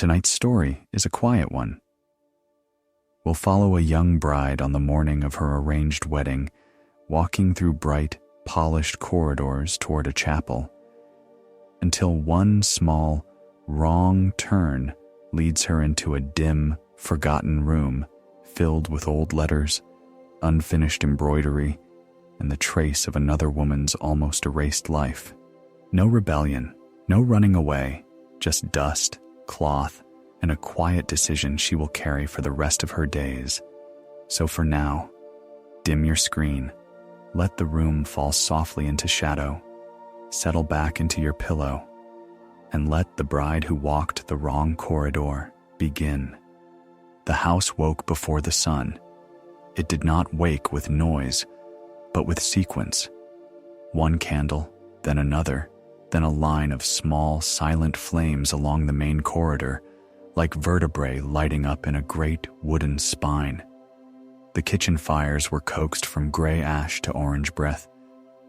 Tonight's story is a quiet one. We'll follow a young bride on the morning of her arranged wedding, walking through bright, polished corridors toward a chapel, until one small, wrong turn leads her into a dim, forgotten room filled with old letters, unfinished embroidery, and the trace of another woman's almost erased life. No rebellion, no running away, just dust, cloth, and a quiet decision she will carry for the rest of her days. So for now, dim your screen, let the room fall softly into shadow, settle back into your pillow, and let the bride who walked the wrong corridor begin. The house woke before the sun. It did not wake with noise, but with sequence. One candle, then another, then a line of small, silent flames along the main corridor, like vertebrae lighting up in a great wooden spine. The kitchen fires were coaxed from gray ash to orange breath.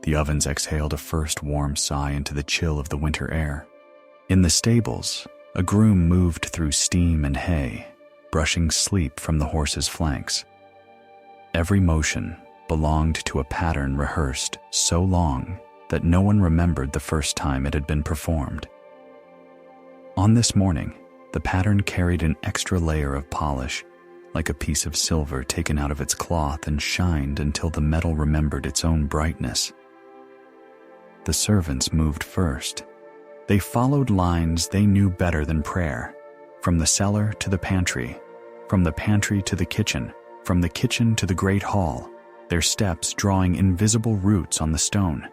The ovens exhaled a first warm sigh into the chill of the winter air. In the stables, a groom moved through steam and hay, brushing sleep from the horse's flanks. Every motion belonged to a pattern rehearsed so long that no one remembered the first time it had been performed. On this morning, the pattern carried an extra layer of polish, like a piece of silver taken out of its cloth and shined until the metal remembered its own brightness. The servants moved first. They followed lines they knew better than prayer, from the cellar to the pantry, from the pantry to the kitchen, from the kitchen to the great hall, their steps drawing invisible roots on the stone.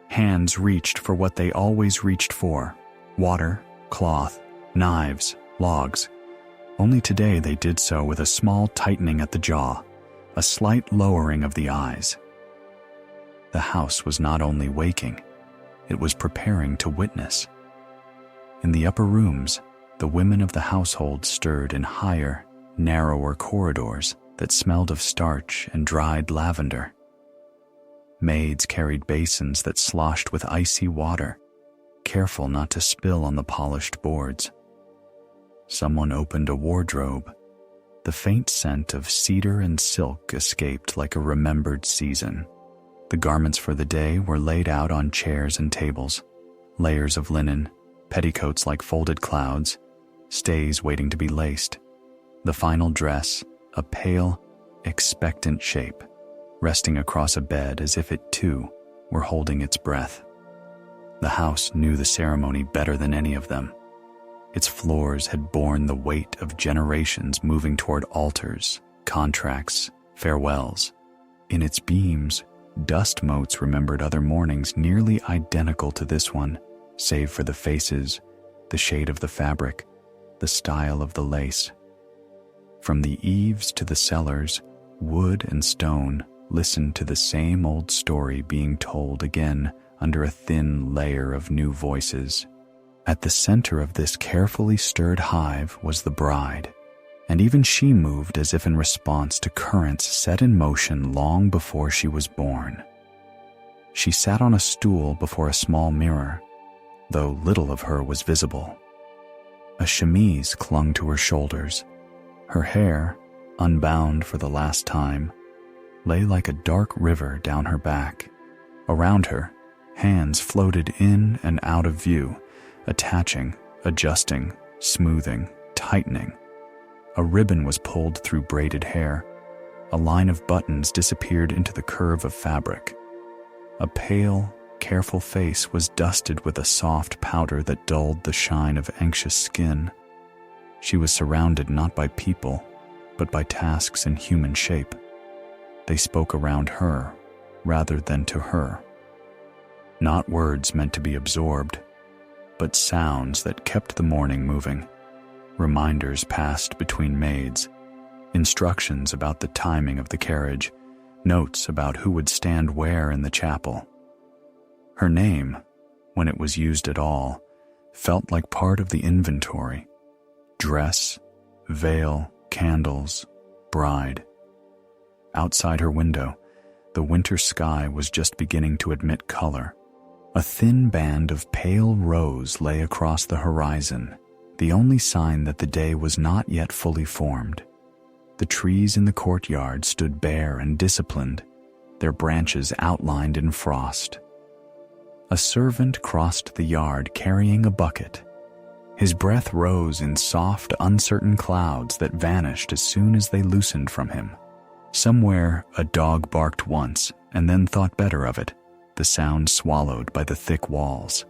Hands reached for what they always reached for: water, cloth, knives, logs. Only today they did so with a small tightening at the jaw, a slight lowering of the eyes. The house was not only waking, it was preparing to witness. In the upper rooms, the women of the household stirred in higher, narrower corridors that smelled of starch and dried lavender. Maids carried basins that sloshed with icy water, careful not to spill on the polished boards. Someone opened a wardrobe. The faint scent of cedar and silk escaped like a remembered season. The garments for the day were laid out on chairs and tables, layers of linen, petticoats like folded clouds, stays waiting to be laced. The final dress, a pale, expectant shape, resting across a bed as if it too were holding its breath. The house knew the ceremony better than any of them. Its floors had borne the weight of generations moving toward altars, contracts, farewells. In its beams, dust motes remembered other mornings nearly identical to this one, save for the faces, the shade of the fabric, the style of the lace. From the eaves to the cellars, wood and stone listened to the same old story being told again under a thin layer of new voices. At the center of this carefully stirred hive was the bride, and even she moved as if in response to currents set in motion long before she was born. She sat on a stool before a small mirror, though little of her was visible. A chemise clung to her shoulders. Her hair, unbound for the last time, lay like a dark river down her back. Around her, hands floated in and out of view, attaching, adjusting, smoothing, tightening. A ribbon was pulled through braided hair. A line of buttons disappeared into the curve of fabric. A pale, careful face was dusted with a soft powder that dulled the shine of anxious skin. She was surrounded not by people, but by tasks in human shape. They spoke around her, rather than to her. Not words meant to be absorbed, but sounds that kept the morning moving. Reminders passed between maids, instructions about the timing of the carriage, notes about who would stand where in the chapel. Her name, when it was used at all, felt like part of the inventory. Dress, veil, candles, bride. Outside her window, the winter sky was just beginning to admit color. A thin band of pale rose lay across the horizon, the only sign that the day was not yet fully formed. The trees in the courtyard stood bare and disciplined, their branches outlined in frost. A servant crossed the yard carrying a bucket. His breath rose in soft, uncertain clouds that vanished as soon as they loosened from him. Somewhere, a dog barked once and then thought better of it, the sound swallowed by the thick walls.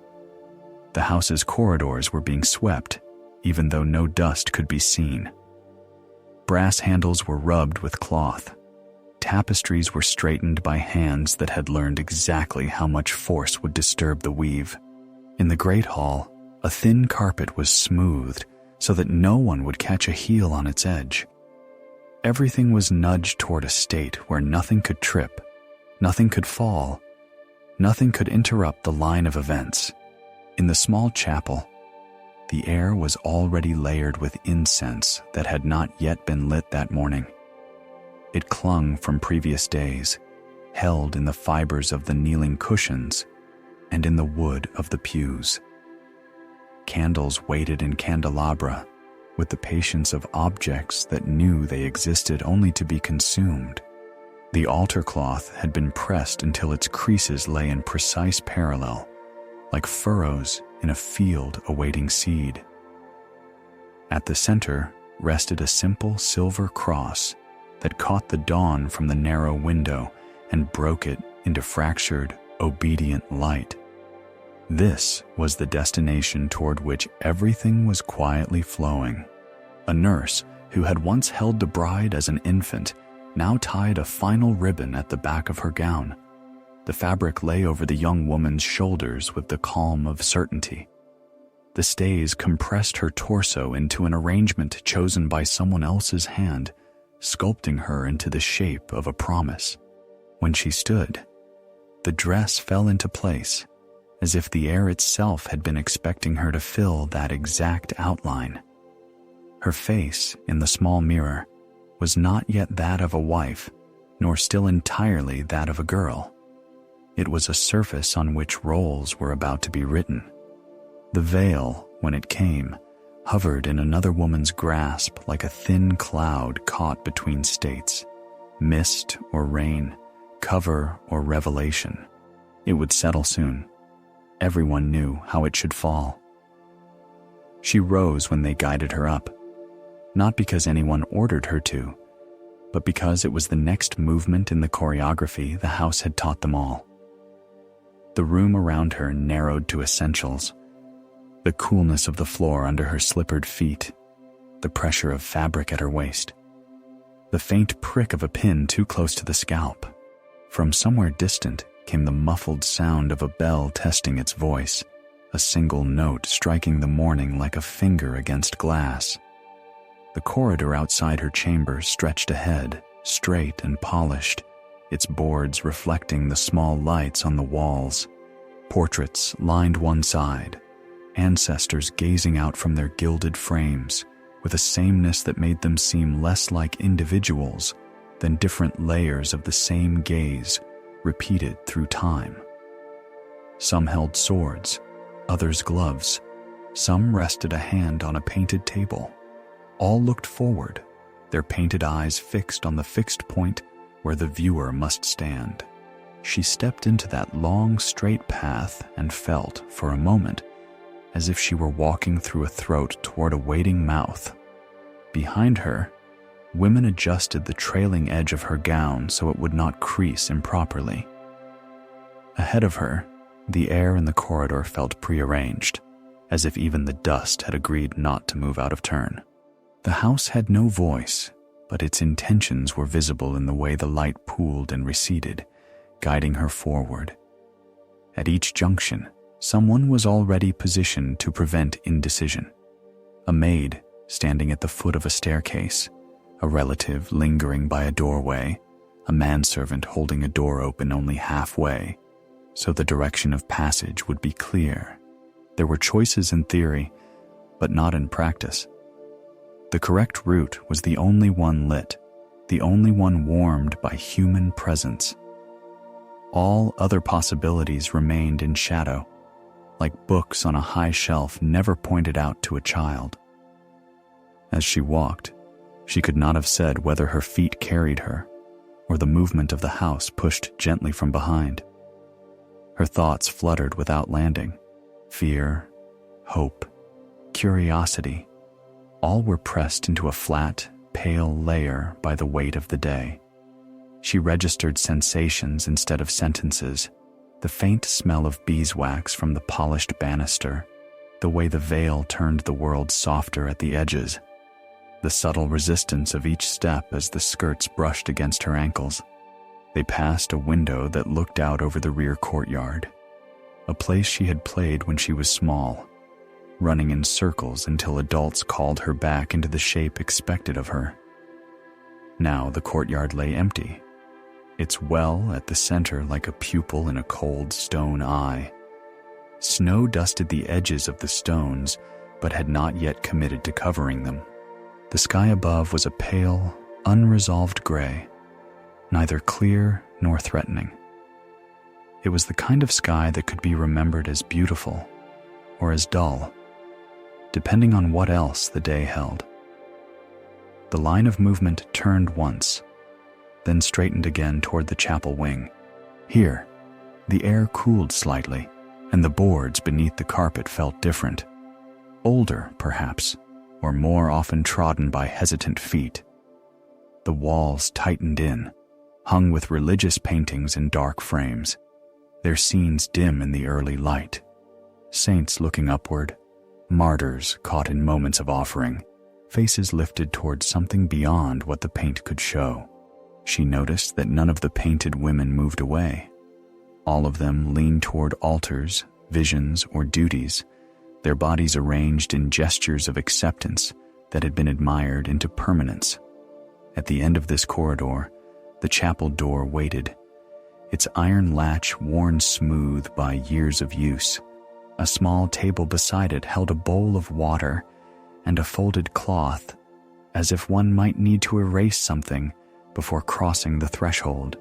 The house's corridors were being swept, even though no dust could be seen. Brass handles were rubbed with cloth. Tapestries were straightened by hands that had learned exactly how much force would disturb the weave. In the great hall, a thin carpet was smoothed so that no one would catch a heel on its edge. Everything was nudged toward a state where nothing could trip, nothing could fall, nothing could interrupt the line of events. In the small chapel, the air was already layered with incense that had not yet been lit that morning. It clung from previous days, held in the fibers of the kneeling cushions and in the wood of the pews. Candles waited in candelabra with the patience of objects that knew they existed only to be consumed. The altar cloth had been pressed until its creases lay in precise parallel, like furrows in a field awaiting seed. At the center rested a simple silver cross that caught the dawn from the narrow window and broke it into fractured, obedient light. This was the destination toward which everything was quietly flowing. A nurse who had once held the bride as an infant now tied a final ribbon at the back of her gown. The fabric lay over the young woman's shoulders with the calm of certainty. The stays compressed her torso into an arrangement chosen by someone else's hand, sculpting her into the shape of a promise. When she stood, the dress fell into place, as if the air itself had been expecting her to fill that exact outline. Her face, in the small mirror, was not yet that of a wife, nor still entirely that of a girl. It was a surface on which roles were about to be written. The veil, when it came, hovered in another woman's grasp like a thin cloud caught between states, mist or rain, cover or revelation. It would settle soon. Everyone knew how it should fall. She rose when they guided her up, not because anyone ordered her to, but because it was the next movement in the choreography the house had taught them all. The room around her narrowed to essentials: the coolness of the floor under her slippered feet, the pressure of fabric at her waist, the faint prick of a pin too close to the scalp. From somewhere distant came the muffled sound of a bell testing its voice, a single note striking the morning like a finger against glass. The corridor outside her chamber stretched ahead, straight and polished, its boards reflecting the small lights on the walls. Portraits lined one side, ancestors gazing out from their gilded frames, with a sameness that made them seem less like individuals than different layers of the same gaze, repeated through time. Some held swords, others gloves. Some rested a hand on a painted table. All looked forward, their painted eyes fixed on the fixed point where the viewer must stand. She stepped into that long, straight path and felt, for a moment, as if she were walking through a throat toward a waiting mouth. Behind her, women adjusted the trailing edge of her gown so it would not crease improperly. Ahead of her, the air in the corridor felt prearranged, as if even the dust had agreed not to move out of turn. The house had no voice, but its intentions were visible in the way the light pooled and receded, guiding her forward. At each junction, someone was already positioned to prevent indecision. A maid standing at the foot of a staircase, a relative lingering by a doorway, a manservant holding a door open only halfway, so the direction of passage would be clear. There were choices in theory, but not in practice. The correct route was the only one lit, the only one warmed by human presence. All other possibilities remained in shadow, like books on a high shelf never pointed out to a child. As she walked, she could not have said whether her feet carried her or the movement of the house pushed gently from behind. Her thoughts fluttered without landing. Fear, hope, curiosity, all were pressed into a flat, pale layer by the weight of the day. She registered sensations instead of sentences, the faint smell of beeswax from the polished banister, the way the veil turned the world softer at the edges, the subtle resistance of each step as the skirts brushed against her ankles. They passed a window that looked out over the rear courtyard, a place she had played when she was small, running in circles until adults called her back into the shape expected of her. Now the courtyard lay empty, its well at the center like a pupil in a cold stone eye. Snow dusted the edges of the stones, but had not yet committed to covering them. The sky above was a pale, unresolved gray, neither clear nor threatening. It was the kind of sky that could be remembered as beautiful or as dull, depending on what else the day held. The line of movement turned once, then straightened again toward the chapel wing. Here, the air cooled slightly, and the boards beneath the carpet felt different. Older, perhaps, or more often trodden by hesitant feet. The walls tightened in, hung with religious paintings in dark frames, their scenes dim in the early light. Saints looking upward, martyrs caught in moments of offering, faces lifted toward something beyond what the paint could show. She noticed that none of the painted women moved away. All of them leaned toward altars, visions, or duties, their bodies arranged in gestures of acceptance that had been admired into permanence. At the end of this corridor, the chapel door waited, its iron latch worn smooth by years of use. A small table beside it held a bowl of water and a folded cloth, as if one might need to erase something before crossing the threshold.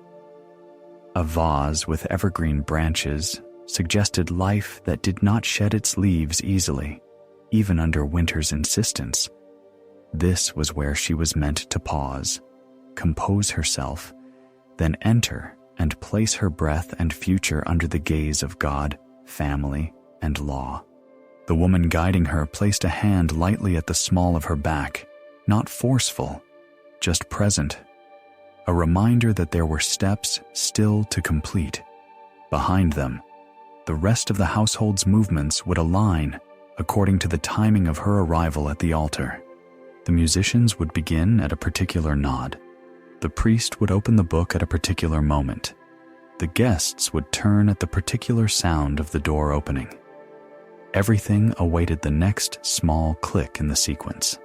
A vase with evergreen branches suggested life that did not shed its leaves easily, even under winter's insistence. This was where she was meant to pause, compose herself, then enter and place her breath and future under the gaze of God, family, and law. The woman guiding her placed a hand lightly at the small of her back, not forceful, just present. A reminder that there were steps still to complete. Behind them, the rest of the household's movements would align according to the timing of her arrival at the altar. The musicians would begin at a particular nod. The priest would open the book at a particular moment. The guests would turn at the particular sound of the door opening. Everything awaited the next small click in the sequence.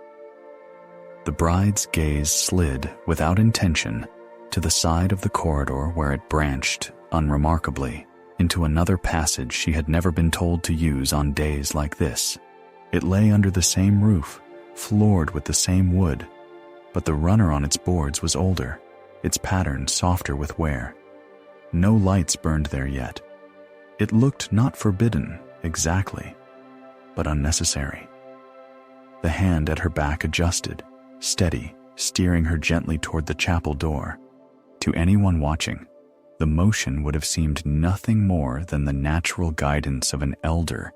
The bride's gaze slid, without intention, to the side of the corridor where it branched, unremarkably, into another passage she had never been told to use on days like this. It lay under the same roof, floored with the same wood, but the runner on its boards was older, its pattern softer with wear. No lights burned there yet. It looked not forbidden, exactly, but unnecessary. The hand at her back adjusted, steady, steering her gently toward the chapel door. To anyone watching, the motion would have seemed nothing more than the natural guidance of an elder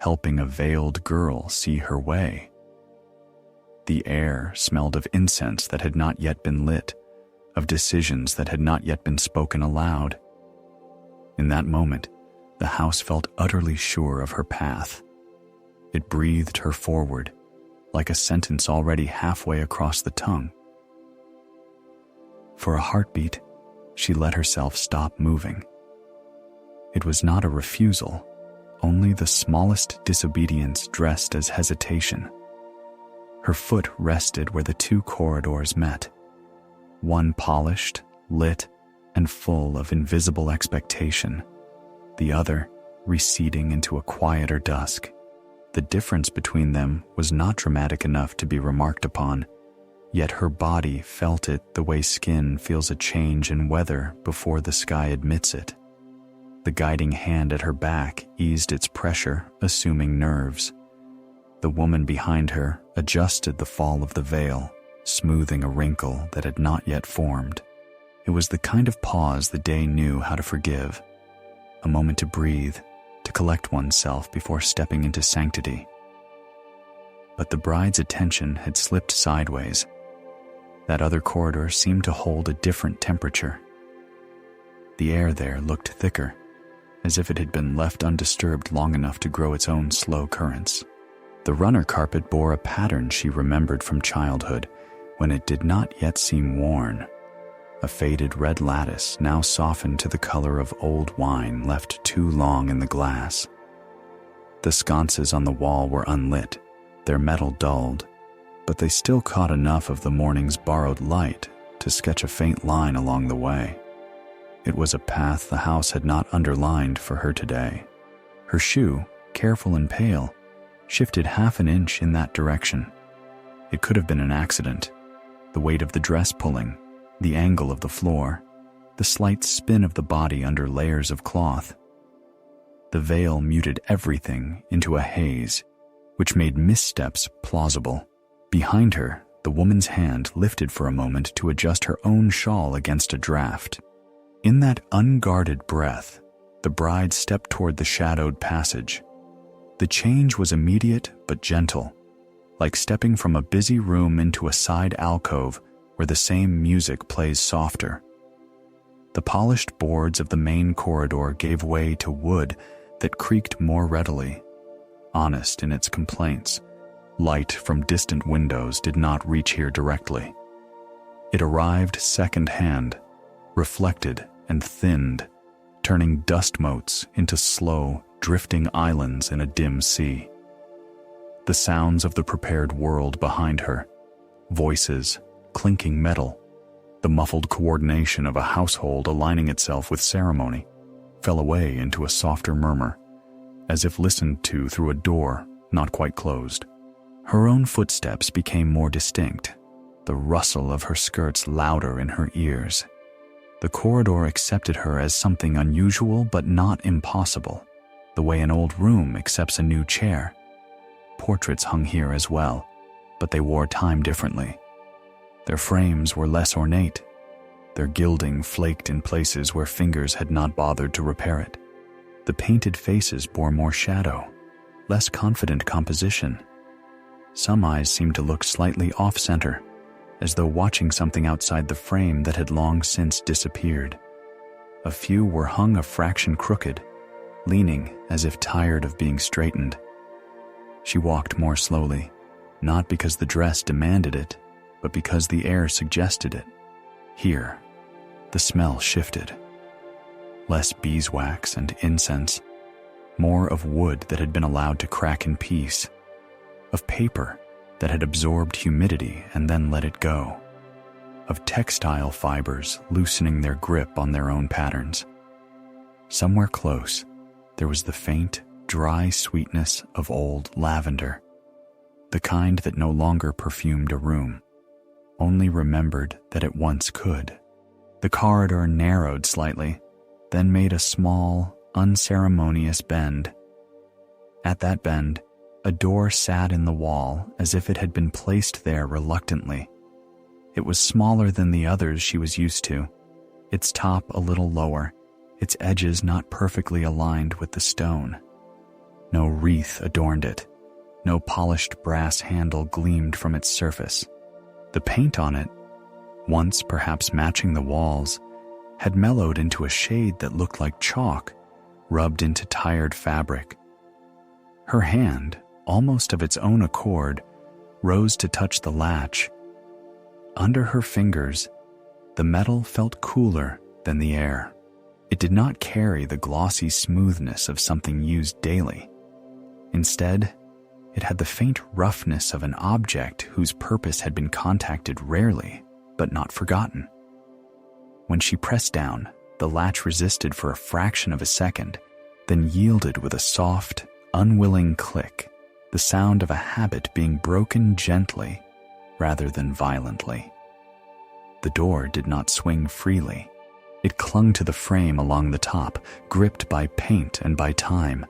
helping a veiled girl see her way. The air smelled of incense that had not yet been lit, of decisions that had not yet been spoken aloud. In that moment, the house felt utterly sure of her path. It breathed her forward, like a sentence already halfway across the tongue. For a heartbeat, she let herself stop moving. It was not a refusal, only the smallest disobedience dressed as hesitation. Her foot rested where the two corridors met, one polished, lit, and full of invisible expectation, the other receding into a quieter dusk. The difference between them was not dramatic enough to be remarked upon, yet her body felt it the way skin feels a change in weather before the sky admits it. The guiding hand at her back eased its pressure, assuming nerves. The woman behind her, adjusted the fall of the veil, smoothing a wrinkle that had not yet formed. It was the kind of pause the day knew how to forgive, a moment to breathe, to collect oneself before stepping into sanctity. But the bride's attention had slipped sideways. That other corridor seemed to hold a different temperature. The air there looked thicker, as if it had been left undisturbed long enough to grow its own slow currents. The runner carpet bore a pattern she remembered from childhood, when it did not yet seem worn. A faded red lattice now softened to the color of old wine left too long in the glass. The sconces on the wall were unlit, their metal dulled, but they still caught enough of the morning's borrowed light to sketch a faint line along the way. It was a path the house had not underlined for her today. Her shoe, careful and pale, shifted half an inch in that direction. It could have been an accident. The weight of the dress pulling, the angle of the floor, the slight spin of the body under layers of cloth. The veil muted everything into a haze, which made missteps plausible. Behind her, the woman's hand lifted for a moment to adjust her own shawl against a draft. In that unguarded breath, the bride stepped toward the shadowed passage. The change was immediate but gentle, like stepping from a busy room into a side alcove where the same music plays softer. The polished boards of the main corridor gave way to wood that creaked more readily, honest in its complaints. Light from distant windows did not reach here directly. It arrived second-hand, reflected and thinned, turning dust motes into slow, drifting islands in a dim sea. The sounds of the prepared world behind her, voices, clinking metal, the muffled coordination of a household aligning itself with ceremony, fell away into a softer murmur, as if listened to through a door not quite closed. Her own footsteps became more distinct, the rustle of her skirts louder in her ears. The corridor accepted her as something unusual but not impossible, the way an old room accepts a new chair. Portraits hung here as well, but they wore time differently. Their frames were less ornate, their gilding flaked in places where fingers had not bothered to repair it. The painted faces bore more shadow, less confident composition. Some eyes seemed to look slightly off-center, as though watching something outside the frame that had long since disappeared. A few were hung a fraction crooked, leaning as if tired of being straightened. She walked more slowly, not because the dress demanded it, but because the air suggested it. Here, the smell shifted. Less beeswax and incense, more of wood that had been allowed to crack in peace, of paper that had absorbed humidity and then let it go, of textile fibers loosening their grip on their own patterns. Somewhere close, there was the faint, dry sweetness of old lavender, the kind that no longer perfumed a room, only remembered that it once could. The corridor narrowed slightly, then made a small, unceremonious bend. At that bend, a door sat in the wall as if it had been placed there reluctantly. It was smaller than the others she was used to, its top a little lower, its edges not perfectly aligned with the stone. No wreath adorned it, no polished brass handle gleamed from its surface. The paint on it, once perhaps matching the walls, had mellowed into a shade that looked like chalk, rubbed into tired fabric. Her hand, almost of its own accord, rose to touch the latch. Under her fingers, the metal felt cooler than the air. It did not carry the glossy smoothness of something used daily. Instead, it had the faint roughness of an object whose purpose had been contacted rarely, but not forgotten. When she pressed down, the latch resisted for a fraction of a second, then yielded with a soft, unwilling click, the sound of a habit being broken gently rather than violently. The door did not swing freely. It clung to the frame along the top, gripped by paint and by time.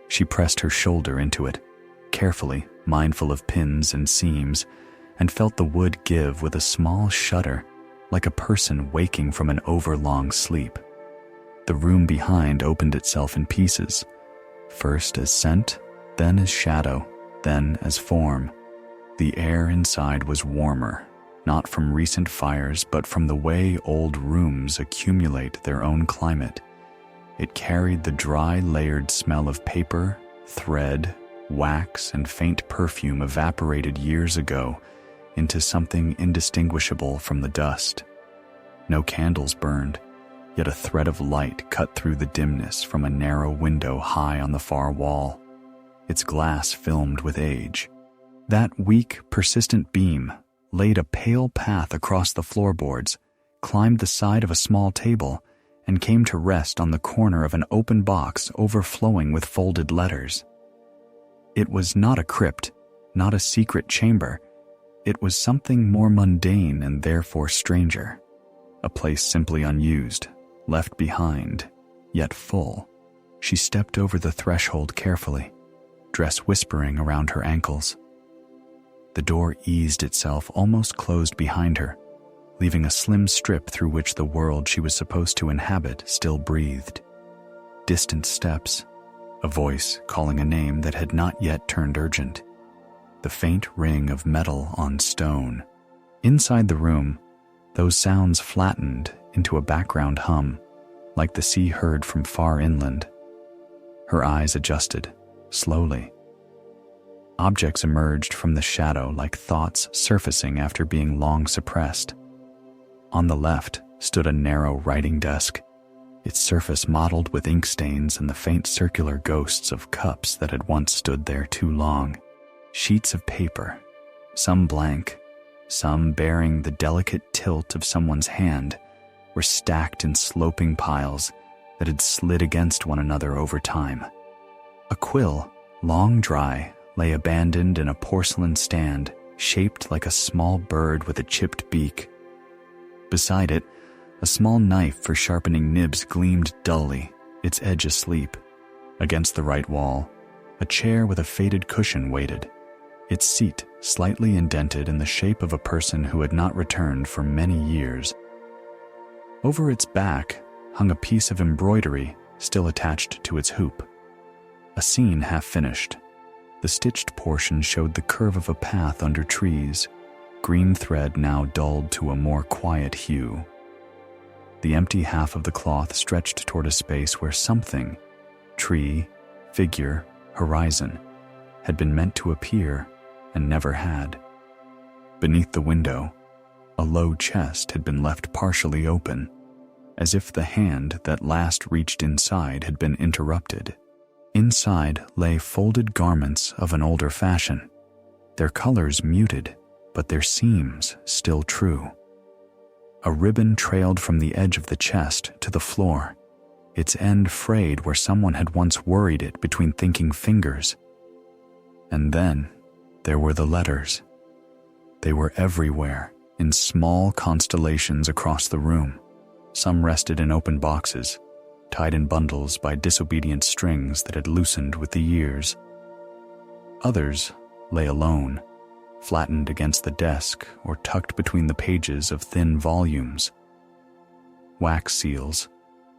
She pressed her shoulder into it, carefully mindful of pins and seams, and felt the wood give with a small shudder, like a person waking from an overlong sleep. The room behind opened itself in pieces, first as scent, then as shadow, then as form. The air inside was warmer, not from recent fires, but from the way old rooms accumulate their own climate. It carried the dry, layered smell of paper, thread, wax, and faint perfume evaporated years ago into something indistinguishable from the dust. No candles burned, yet a thread of light cut through the dimness from a narrow window high on the far wall, its glass filmed with age. That weak, persistent beam laid a pale path across the floorboards, climbed the side of a small table, and came to rest on the corner of an open box overflowing with folded letters. It was not a crypt, not a secret chamber. It was something more mundane and therefore stranger. A place simply unused, left behind, yet full. She stepped over the threshold carefully, dress whispering around her ankles. The door eased itself, almost closed behind her, leaving a slim strip through which the world she was supposed to inhabit still breathed. Distant steps, a voice calling a name that had not yet turned urgent, the faint ring of metal on stone. Inside the room, those sounds flattened into a background hum, like the sea heard from far inland. Her eyes adjusted, slowly. Objects emerged from the shadow like thoughts surfacing after being long suppressed. On the left stood a narrow writing desk, its surface mottled with ink stains and the faint circular ghosts of cups that had once stood there too long. Sheets of paper, some blank, some bearing the delicate tilt of someone's hand, were stacked in sloping piles that had slid against one another over time. A quill, long dry, lay abandoned in a porcelain stand shaped like a small bird with a chipped beak. Beside it, a small knife for sharpening nibs gleamed dully, its edge asleep. Against the right wall, a chair with a faded cushion waited, its seat slightly indented in the shape of a person who had not returned for many years. Over its back hung a piece of embroidery still attached to its hoop. A scene half finished. The stitched portion showed the curve of a path under trees, green thread now dulled to a more quiet hue. The empty half of the cloth stretched toward a space where something, tree, figure, horizon, had been meant to appear and never had. Beneath the window, a low chest had been left partially open, as if the hand that last reached inside had been interrupted. Inside lay folded garments of an older fashion, their colors muted, but their seams still true. A ribbon trailed from the edge of the chest to the floor, its end frayed where someone had once worried it between thinking fingers. And then there were the letters. They were everywhere, in small constellations across the room. Some rested in open boxes, tied in bundles by disobedient strings that had loosened with the years. Others lay alone, flattened against the desk or tucked between the pages of thin volumes. Wax seals,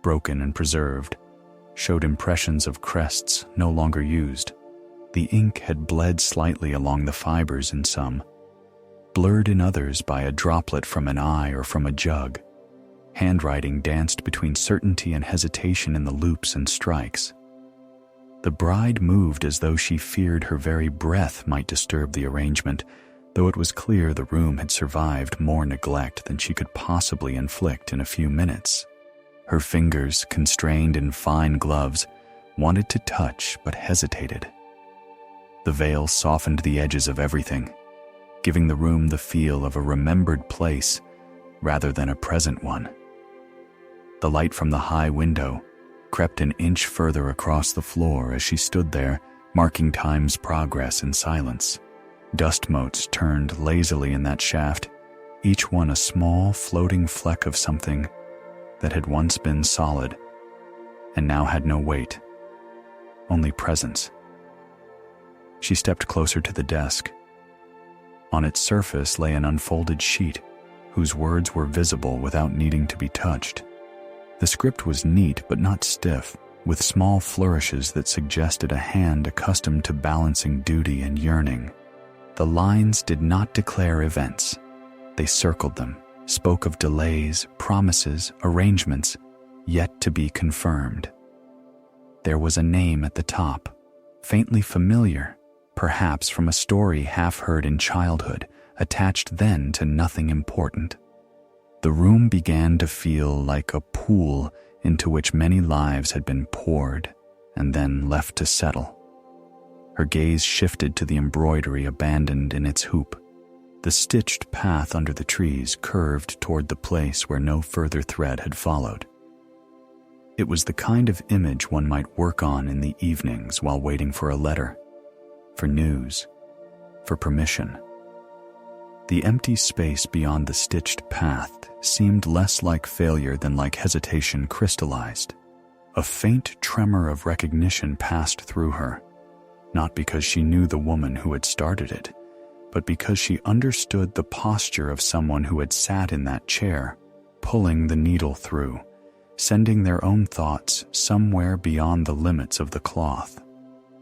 broken and preserved, showed impressions of crests no longer used. The ink had bled slightly along the fibers in some, blurred in others by a droplet from an eye or from a jug. Handwriting danced between certainty and hesitation in the loops and strikes. The bride moved as though she feared her very breath might disturb the arrangement, though it was clear the room had survived more neglect than she could possibly inflict in a few minutes. Her fingers, constrained in fine gloves, wanted to touch but hesitated. The veil softened the edges of everything, giving the room the feel of a remembered place rather than a present one. The light from the high window crept an inch further across the floor as she stood there, marking time's progress in silence. Dust motes turned lazily in that shaft, each one a small floating fleck of something that had once been solid and now had no weight, only presence. She stepped closer to the desk. On its surface lay an unfolded sheet, whose words were visible without needing to be touched. The script was neat but not stiff, with small flourishes that suggested a hand accustomed to balancing duty and yearning. The lines did not declare events. They circled them, spoke of delays, promises, arrangements, yet to be confirmed. There was a name at the top, faintly familiar, perhaps from a story half heard in childhood, attached then to nothing important. The room began to feel like a pool into which many lives had been poured and then left to settle. Her gaze shifted to the embroidery abandoned in its hoop. The stitched path under the trees curved toward the place where no further thread had followed. It was the kind of image one might work on in the evenings while waiting for a letter, for news, for permission. The empty space beyond the stitched path seemed less like failure than like hesitation crystallized. A faint tremor of recognition passed through her, not because she knew the woman who had started it, but because she understood the posture of someone who had sat in that chair, pulling the needle through, sending their own thoughts somewhere beyond the limits of the cloth.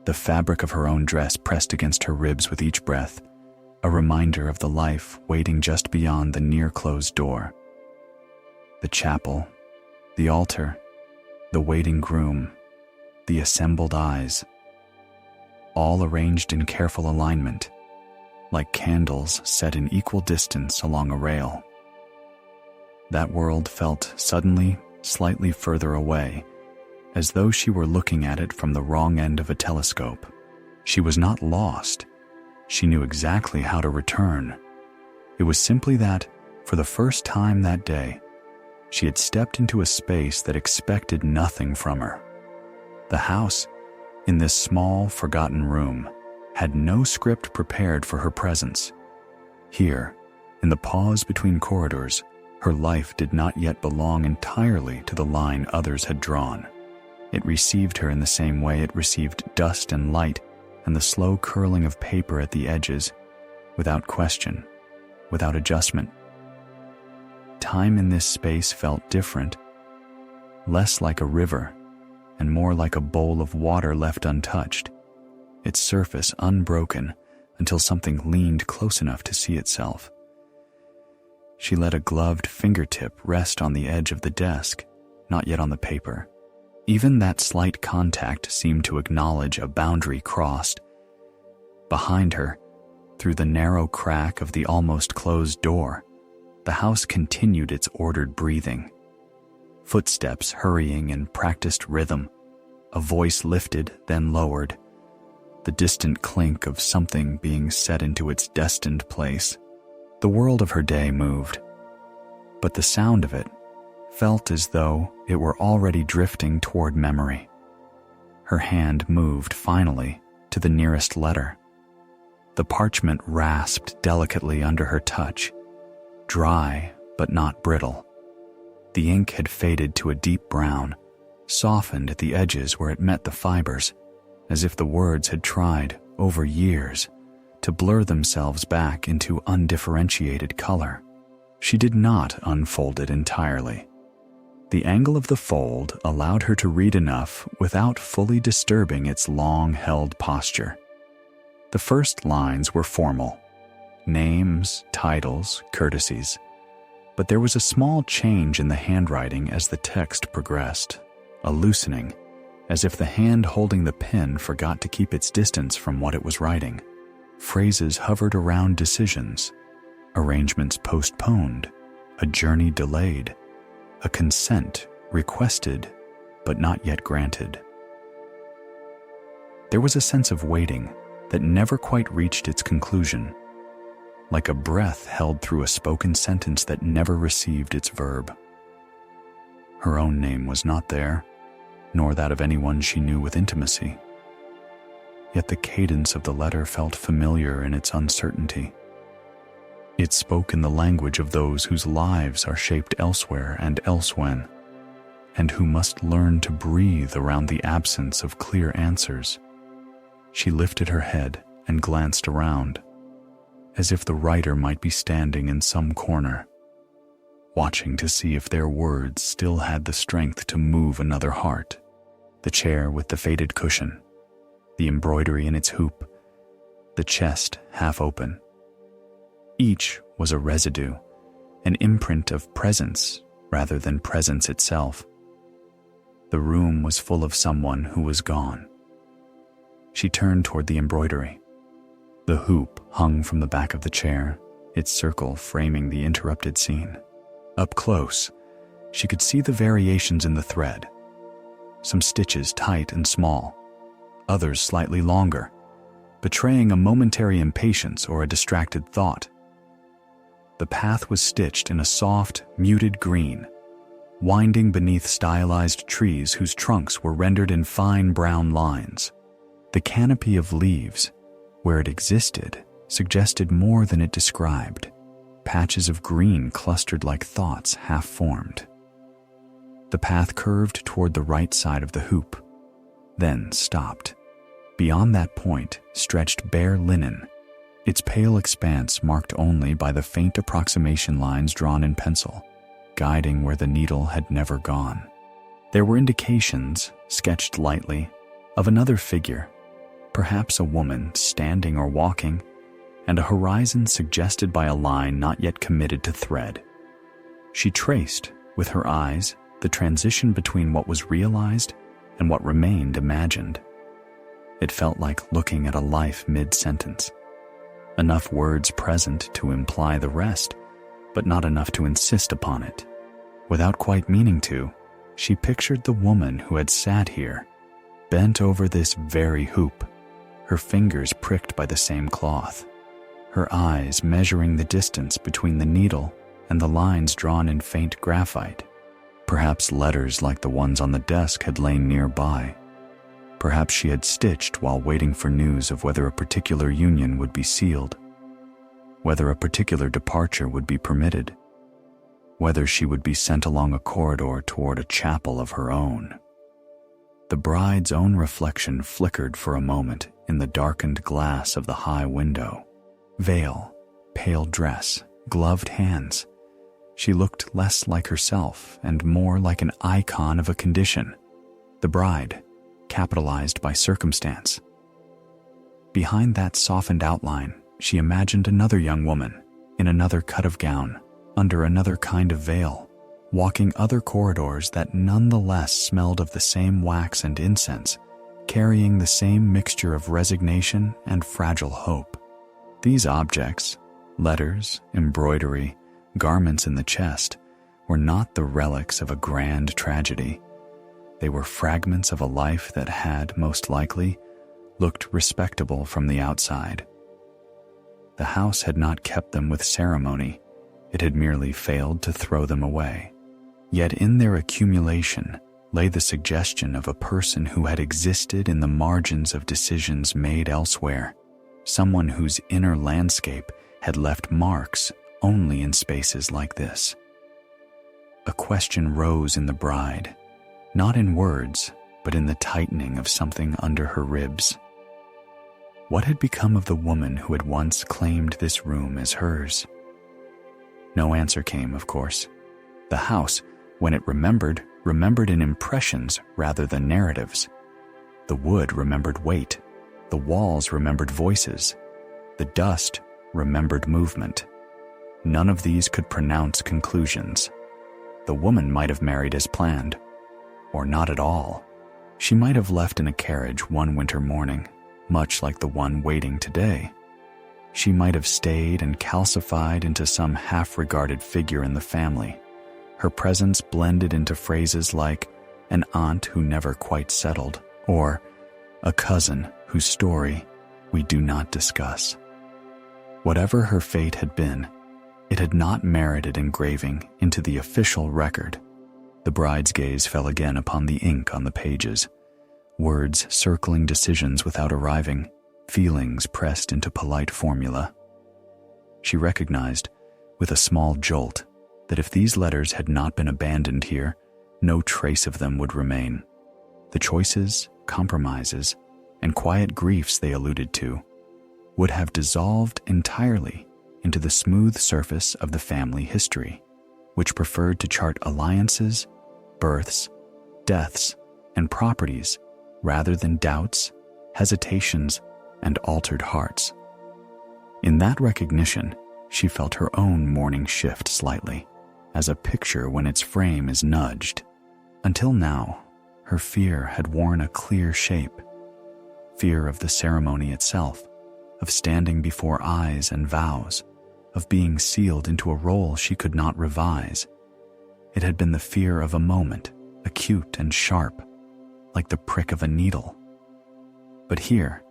The fabric of her own dress pressed against her ribs with each breath, a reminder of the life waiting just beyond the near-closed door. The chapel, the altar, the waiting groom, the assembled eyes, all arranged in careful alignment, like candles set in equal distance along a rail. That world felt suddenly slightly further away, as though she were looking at it from the wrong end of a telescope. She was not lost. She knew exactly how to return. It was simply that, for the first time that day, she had stepped into a space that expected nothing from her. The house, in this small, forgotten room, had no script prepared for her presence. Here, in the pause between corridors, her life did not yet belong entirely to the line others had drawn. It received her in the same way it received dust and light and the slow curling of paper at the edges, without question, without adjustment. Time in this space felt different, less like a river and more like a bowl of water left untouched, its surface unbroken until something leaned close enough to see itself. She let a gloved fingertip rest on the edge of the desk, not yet on the paper. Even that slight contact seemed to acknowledge a boundary crossed. Behind her, through the narrow crack of the almost closed door, the house continued its ordered breathing. Footsteps hurrying in practiced rhythm, a voice lifted, then lowered, the distant clink of something being set into its destined place. The world of her day moved, but the sound of it felt as though it were already drifting toward memory. Her hand moved finally to the nearest letter. The parchment rasped delicately under her touch, dry but not brittle. The ink had faded to a deep brown, softened at the edges where it met the fibers, as if the words had tried, over years, to blur themselves back into undifferentiated color. She did not unfold it entirely. The angle of the fold allowed her to read enough without fully disturbing its long-held posture. The first lines were formal, names, titles, courtesies, but there was a small change in the handwriting as the text progressed, a loosening, as if the hand holding the pen forgot to keep its distance from what it was writing. Phrases hovered around decisions, arrangements postponed, a journey delayed, a consent requested but not yet granted. There was a sense of waiting that never quite reached its conclusion, like a breath held through a spoken sentence that never received its verb. Her own name was not there, nor that of anyone she knew with intimacy. Yet the cadence of the letter felt familiar in its uncertainty. It spoke in the language of those whose lives are shaped elsewhere and elsewhen, and who must learn to breathe around the absence of clear answers. She lifted her head and glanced around, as if the writer might be standing in some corner, watching to see if their words still had the strength to move another heart. The chair with the faded cushion, the embroidery in its hoop, the chest half open. Each was a residue, an imprint of presence rather than presence itself. The room was full of someone who was gone. She turned toward the embroidery. The hoop hung from the back of the chair, its circle framing the interrupted scene. Up close, she could see the variations in the thread. Some stitches tight and small, others slightly longer, betraying a momentary impatience or a distracted thought. The path was stitched in a soft, muted green, winding beneath stylized trees whose trunks were rendered in fine brown lines. The canopy of leaves, where it existed, suggested more than it described. Patches of green clustered like thoughts half-formed. The path curved toward the right side of the hoop, then stopped. Beyond that point stretched bare linen, its pale expanse marked only by the faint approximation lines drawn in pencil, guiding where the needle had never gone. There were indications, sketched lightly, of another figure, perhaps a woman standing or walking, and a horizon suggested by a line not yet committed to thread. She traced, with her eyes, the transition between what was realized and what remained imagined. It felt like looking at a life mid-sentence. Enough words present to imply the rest, but not enough to insist upon it. Without quite meaning to, she pictured the woman who had sat here, bent over this very hoop, her fingers pricked by the same cloth, her eyes measuring the distance between the needle and the lines drawn in faint graphite. Perhaps letters like the ones on the desk had lain nearby. Perhaps she had stitched while waiting for news of whether a particular union would be sealed, whether a particular departure would be permitted, whether she would be sent along a corridor toward a chapel of her own. The bride's own reflection flickered for a moment in the darkened glass of the high window. Veil, pale dress, gloved hands. She looked less like herself and more like an icon of a condition. The bride, capitalized by circumstance. Behind that softened outline, she imagined another young woman, in another cut of gown, under another kind of veil, walking other corridors that nonetheless smelled of the same wax and incense, carrying the same mixture of resignation and fragile hope. These objects, letters, embroidery, garments in the chest, were not the relics of a grand tragedy. They were fragments of a life that had, most likely, looked respectable from the outside. The house had not kept them with ceremony, it had merely failed to throw them away. Yet in their accumulation lay the suggestion of a person who had existed in the margins of decisions made elsewhere, someone whose inner landscape had left marks only in spaces like this. A question rose in the bride, not in words, but in the tightening of something under her ribs. What had become of the woman who had once claimed this room as hers? No answer came, of course. The house, when it remembered in impressions rather than narratives. The wood remembered weight. The walls remembered voices. The dust remembered movement. None of these could pronounce conclusions. The woman might have married as planned, or not at all. She might have left in a carriage one winter morning, much like the one waiting today. She might have stayed and calcified into some half-regarded figure in the family, her presence blended into phrases like an aunt who never quite settled, or a cousin whose story we do not discuss. Whatever her fate had been, it had not merited engraving into the official record. The bride's gaze fell again upon the ink on the pages, words circling decisions without arriving, feelings pressed into polite formula. She recognized, with a small jolt, that if these letters had not been abandoned here, no trace of them would remain. The choices, compromises, and quiet griefs they alluded to, would have dissolved entirely into the smooth surface of the family history, which preferred to chart alliances, births, deaths, and properties rather than doubts, hesitations, and altered hearts. In that recognition, she felt her own mourning shift slightly, as a picture when its frame is nudged. Until now, her fear had worn a clear shape. Fear of the ceremony itself, of standing before eyes and vows, of being sealed into a role she could not revise. It had been the fear of a moment, acute and sharp, like the prick of a needle. But here,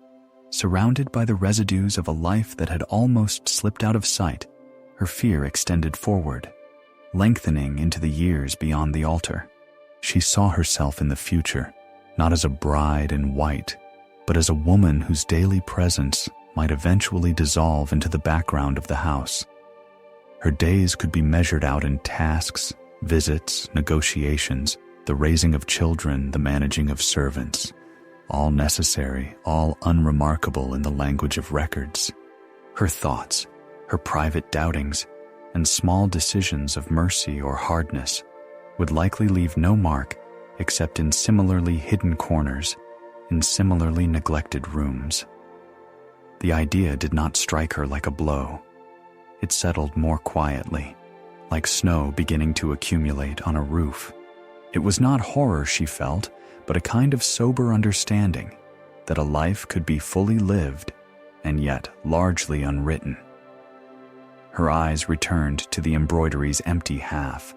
surrounded by the residues of a life that had almost slipped out of sight, her fear extended forward, lengthening into the years beyond the altar. She saw herself in the future, not as a bride in white, but as a woman whose daily presence might eventually dissolve into the background of the house. Her days could be measured out in tasks, visits, negotiations, the raising of children, the managing of servants, all necessary, all unremarkable in the language of records. Her thoughts, her private doubtings, and small decisions of mercy or hardness would likely leave no mark except in similarly hidden corners, in similarly neglected rooms. The idea did not strike her like a blow. It settled more quietly, like snow beginning to accumulate on a roof. It was not horror she felt, but a kind of sober understanding that a life could be fully lived and yet largely unwritten. Her eyes returned to the embroidery's empty half.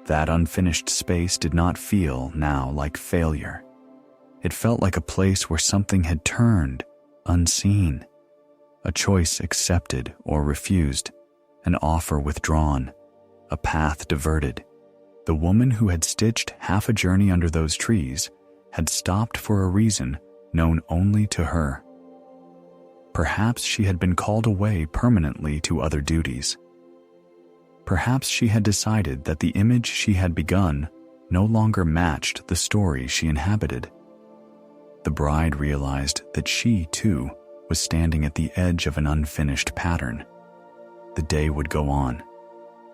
That unfinished space did not feel now like failure. It felt like a place where something had turned, unseen. A choice accepted or refused, an offer withdrawn, a path diverted. The woman who had stitched half a journey under those trees had stopped for a reason known only to her. Perhaps she had been called away permanently to other duties. Perhaps she had decided that the image she had begun no longer matched the story she inhabited. The bride realized that she, too, was standing at the edge of an unfinished pattern. The day would go on.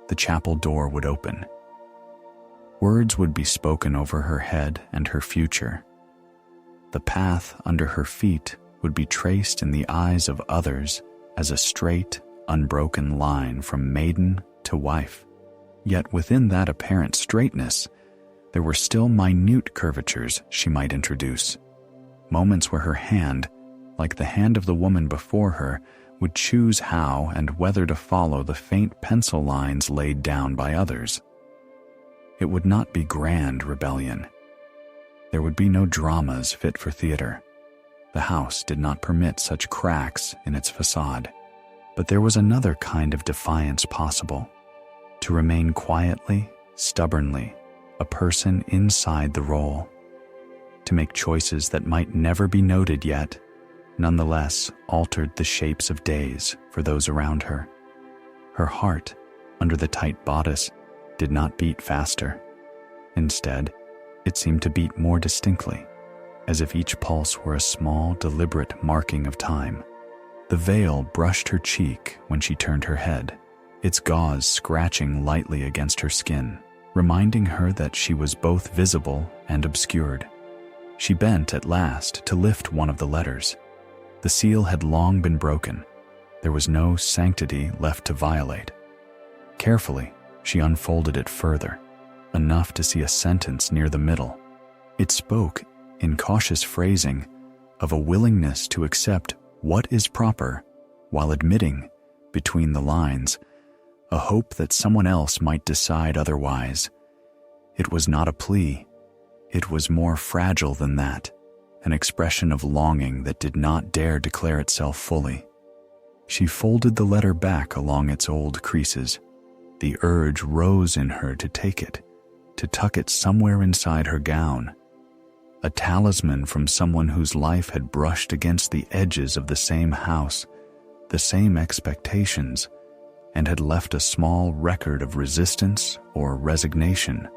The chapel door would open. Words would be spoken over her head and her future. The path under her feet would be traced in the eyes of others as a straight, unbroken line from maiden to wife. Yet within that apparent straightness, there were still minute curvatures she might introduce. Moments where her hand, like the hand of the woman before her, would choose how and whether to follow the faint pencil lines laid down by others. It would not be grand rebellion. There would be no dramas fit for theater. The house did not permit such cracks in its facade. But there was another kind of defiance possible. To remain quietly, stubbornly, a person inside the role. To make choices that might never be noted yet, nonetheless altered the shapes of days for those around her. Her heart, under the tight bodice, did not beat faster. Instead, it seemed to beat more distinctly, as if each pulse were a small, deliberate marking of time. The veil brushed her cheek when she turned her head, its gauze scratching lightly against her skin, reminding her that she was both visible and obscured. She bent at last to lift one of the letters. The seal had long been broken. There was no sanctity left to violate. Carefully, she unfolded it further, enough to see a sentence near the middle. It spoke, in cautious phrasing, of a willingness to accept what is proper, while admitting, between the lines, a hope that someone else might decide otherwise. It was not a plea. It was more fragile than that, an expression of longing that did not dare declare itself fully. She folded the letter back along its old creases. The urge rose in her to take it, to tuck it somewhere inside her gown. A talisman from someone whose life had brushed against the edges of the same house, the same expectations, and had left a small record of resistance or resignation.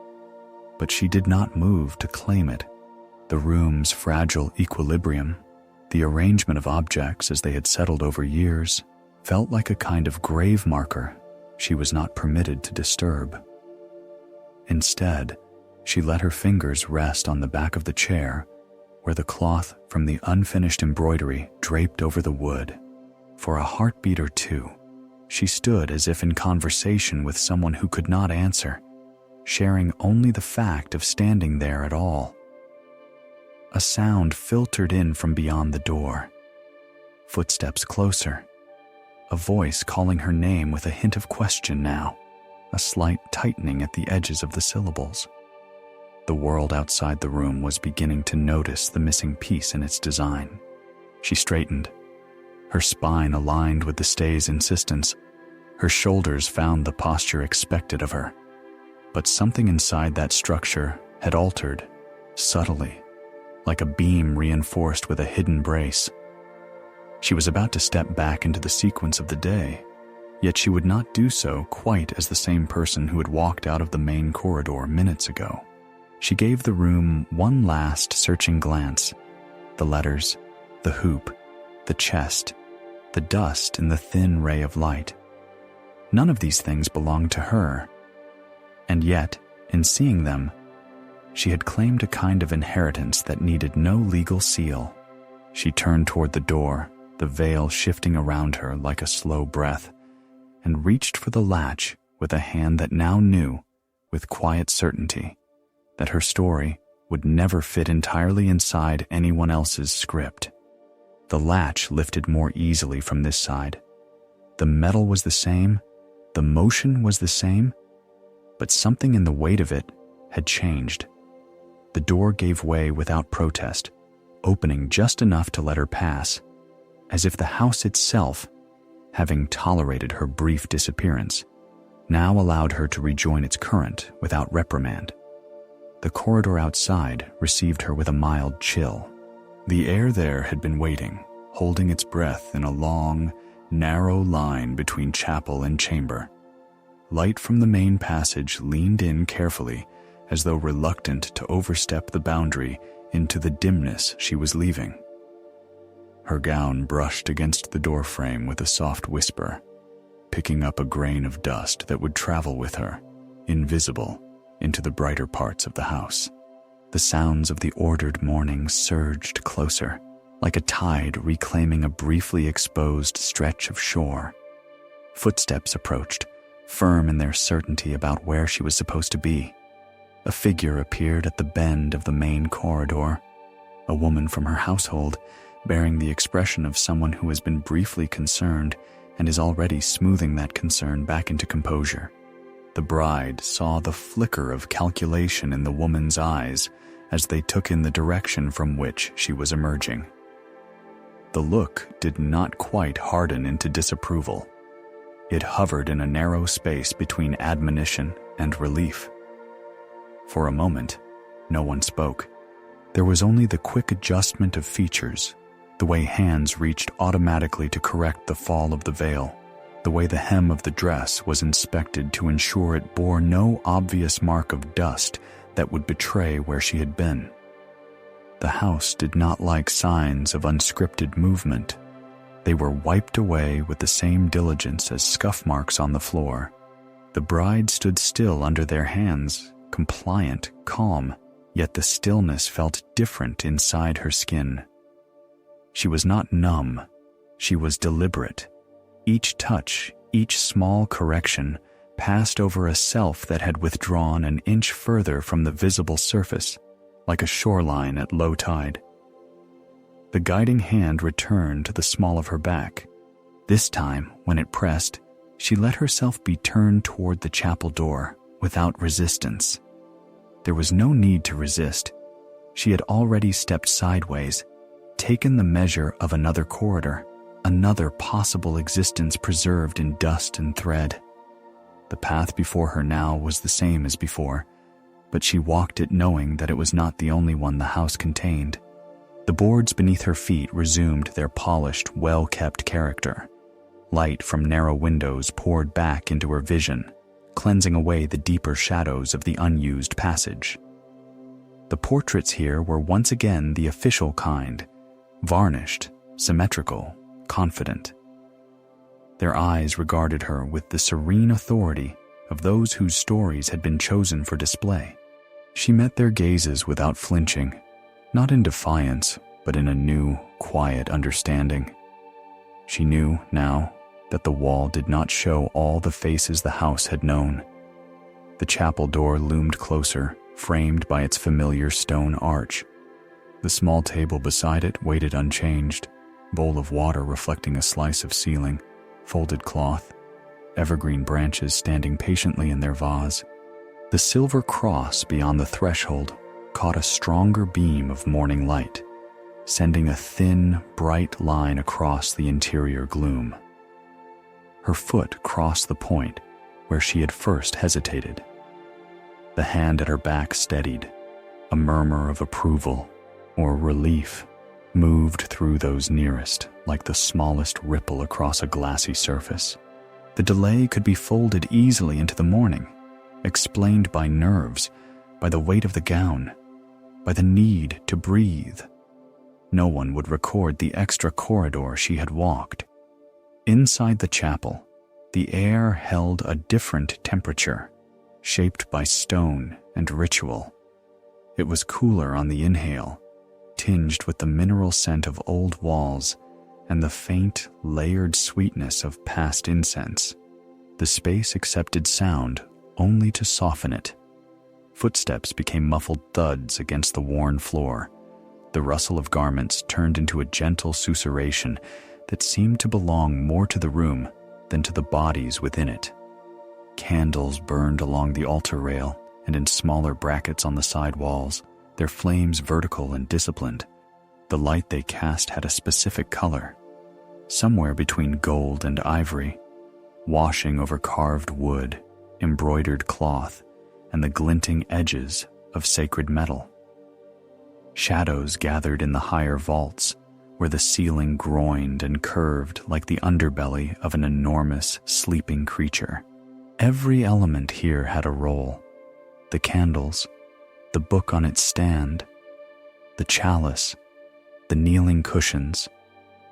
But she did not move to claim it. The room's fragile equilibrium, The arrangement of objects as they had settled over years felt like a kind of grave marker she was not permitted to disturb. Instead, she let her fingers rest on the back of the chair where the cloth from the unfinished embroidery draped over the wood. For a heartbeat or two, she stood as if in conversation with someone who could not answer, sharing only the fact of standing there at all. A sound filtered in from beyond the door. Footsteps closer. A voice calling her name with a hint of question now, a slight tightening at the edges of the syllables. The world outside the room was beginning to notice the missing piece in its design. She straightened, her spine aligned with the stay's insistence. Her shoulders found the posture expected of her. But something inside that structure had altered, subtly, like a beam reinforced with a hidden brace. She was about to step back into the sequence of the day, yet she would not do so quite as the same person who had walked out of the main corridor minutes ago. She gave the room one last searching glance. The letters, the hoop, the chest, the dust in the thin ray of light. None of these things belonged to her. And yet, in seeing them, she had claimed a kind of inheritance that needed no legal seal. She turned toward the door, the veil shifting around her like a slow breath, and reached for the latch with a hand that now knew, with quiet certainty, that her story would never fit entirely inside anyone else's script. The latch lifted more easily from this side. The metal was the same, the motion was the same, but something in the weight of it had changed. The door gave way without protest, opening just enough to let her pass, as if the house itself, having tolerated her brief disappearance, now allowed her to rejoin its current without reprimand. The corridor outside received her with a mild chill. The air there had been waiting, holding its breath in a long, narrow line between chapel and chamber. Light from the main passage leaned in carefully, as though reluctant to overstep the boundary into the dimness she was leaving. Her gown brushed against the doorframe with a soft whisper, picking up a grain of dust that would travel with her, invisible, into the brighter parts of the house. The sounds of the ordered morning surged closer, like a tide reclaiming a briefly exposed stretch of shore. Footsteps approached, firm in their certainty about where she was supposed to be. A figure appeared at the bend of the main corridor, a woman from her household, bearing the expression of someone who has been briefly concerned and is already smoothing that concern back into composure. The bride saw the flicker of calculation in the woman's eyes as they took in the direction from which she was emerging. The look did not quite harden into disapproval. It hovered in a narrow space between admonition and relief. For a moment, no one spoke. There was only the quick adjustment of features, the way hands reached automatically to correct the fall of the veil, the way the hem of the dress was inspected to ensure it bore no obvious mark of dust that would betray where she had been. The house did not like signs of unscripted movement. They were wiped away with the same diligence as scuff marks on the floor. The bride stood still under their hands, compliant, calm, yet the stillness felt different inside her skin. She was not numb, she was deliberate. Each touch, each small correction, passed over a self that had withdrawn an inch further from the visible surface, like a shoreline at low tide. The guiding hand returned to the small of her back. This time, when it pressed, she let herself be turned toward the chapel door without resistance. There was no need to resist. She had already stepped sideways, taken the measure of another corridor, another possible existence preserved in dust and thread. The path before her now was the same as before, but she walked it knowing that it was not the only one the house contained. The boards beneath her feet resumed their polished, well-kept character. Light from narrow windows poured back into her vision, cleansing away the deeper shadows of the unused passage. The portraits here were once again the official kind, varnished, symmetrical, confident. Their eyes regarded her with the serene authority of those whose stories had been chosen for display. She met their gazes without flinching, not in defiance, but in a new, quiet understanding. She knew, now, that the wall did not show all the faces the house had known. The chapel door loomed closer, framed by its familiar stone arch. The small table beside it waited unchanged, bowl of water reflecting a slice of ceiling, folded cloth, evergreen branches standing patiently in their vase. The silver cross beyond the threshold caught a stronger beam of morning light, sending a thin, bright line across the interior gloom. Her foot crossed the point where she had first hesitated. The hand at her back steadied. A murmur of approval or relief moved through those nearest like the smallest ripple across a glassy surface. The delay could be folded easily into the morning, explained by nerves, by the weight of the gown, by the need to breathe. No one would record the extra corridor she had walked. Inside the chapel, the air held a different temperature, shaped by stone and ritual. It was cooler on the inhale, tinged with the mineral scent of old walls and the faint, layered sweetness of past incense. The space accepted sound only to soften it. Footsteps became muffled thuds against the worn floor. The rustle of garments turned into a gentle susurration that seemed to belong more to the room than to the bodies within it. Candles burned along the altar rail and in smaller brackets on the side walls, their flames vertical and disciplined. The light they cast had a specific color, somewhere between gold and ivory, washing over carved wood, embroidered cloth, and the glinting edges of sacred metal. Shadows gathered in the higher vaults, where the ceiling groined and curved like the underbelly of an enormous, sleeping creature. Every element here had a role. The candles, the book on its stand, the chalice, the kneeling cushions,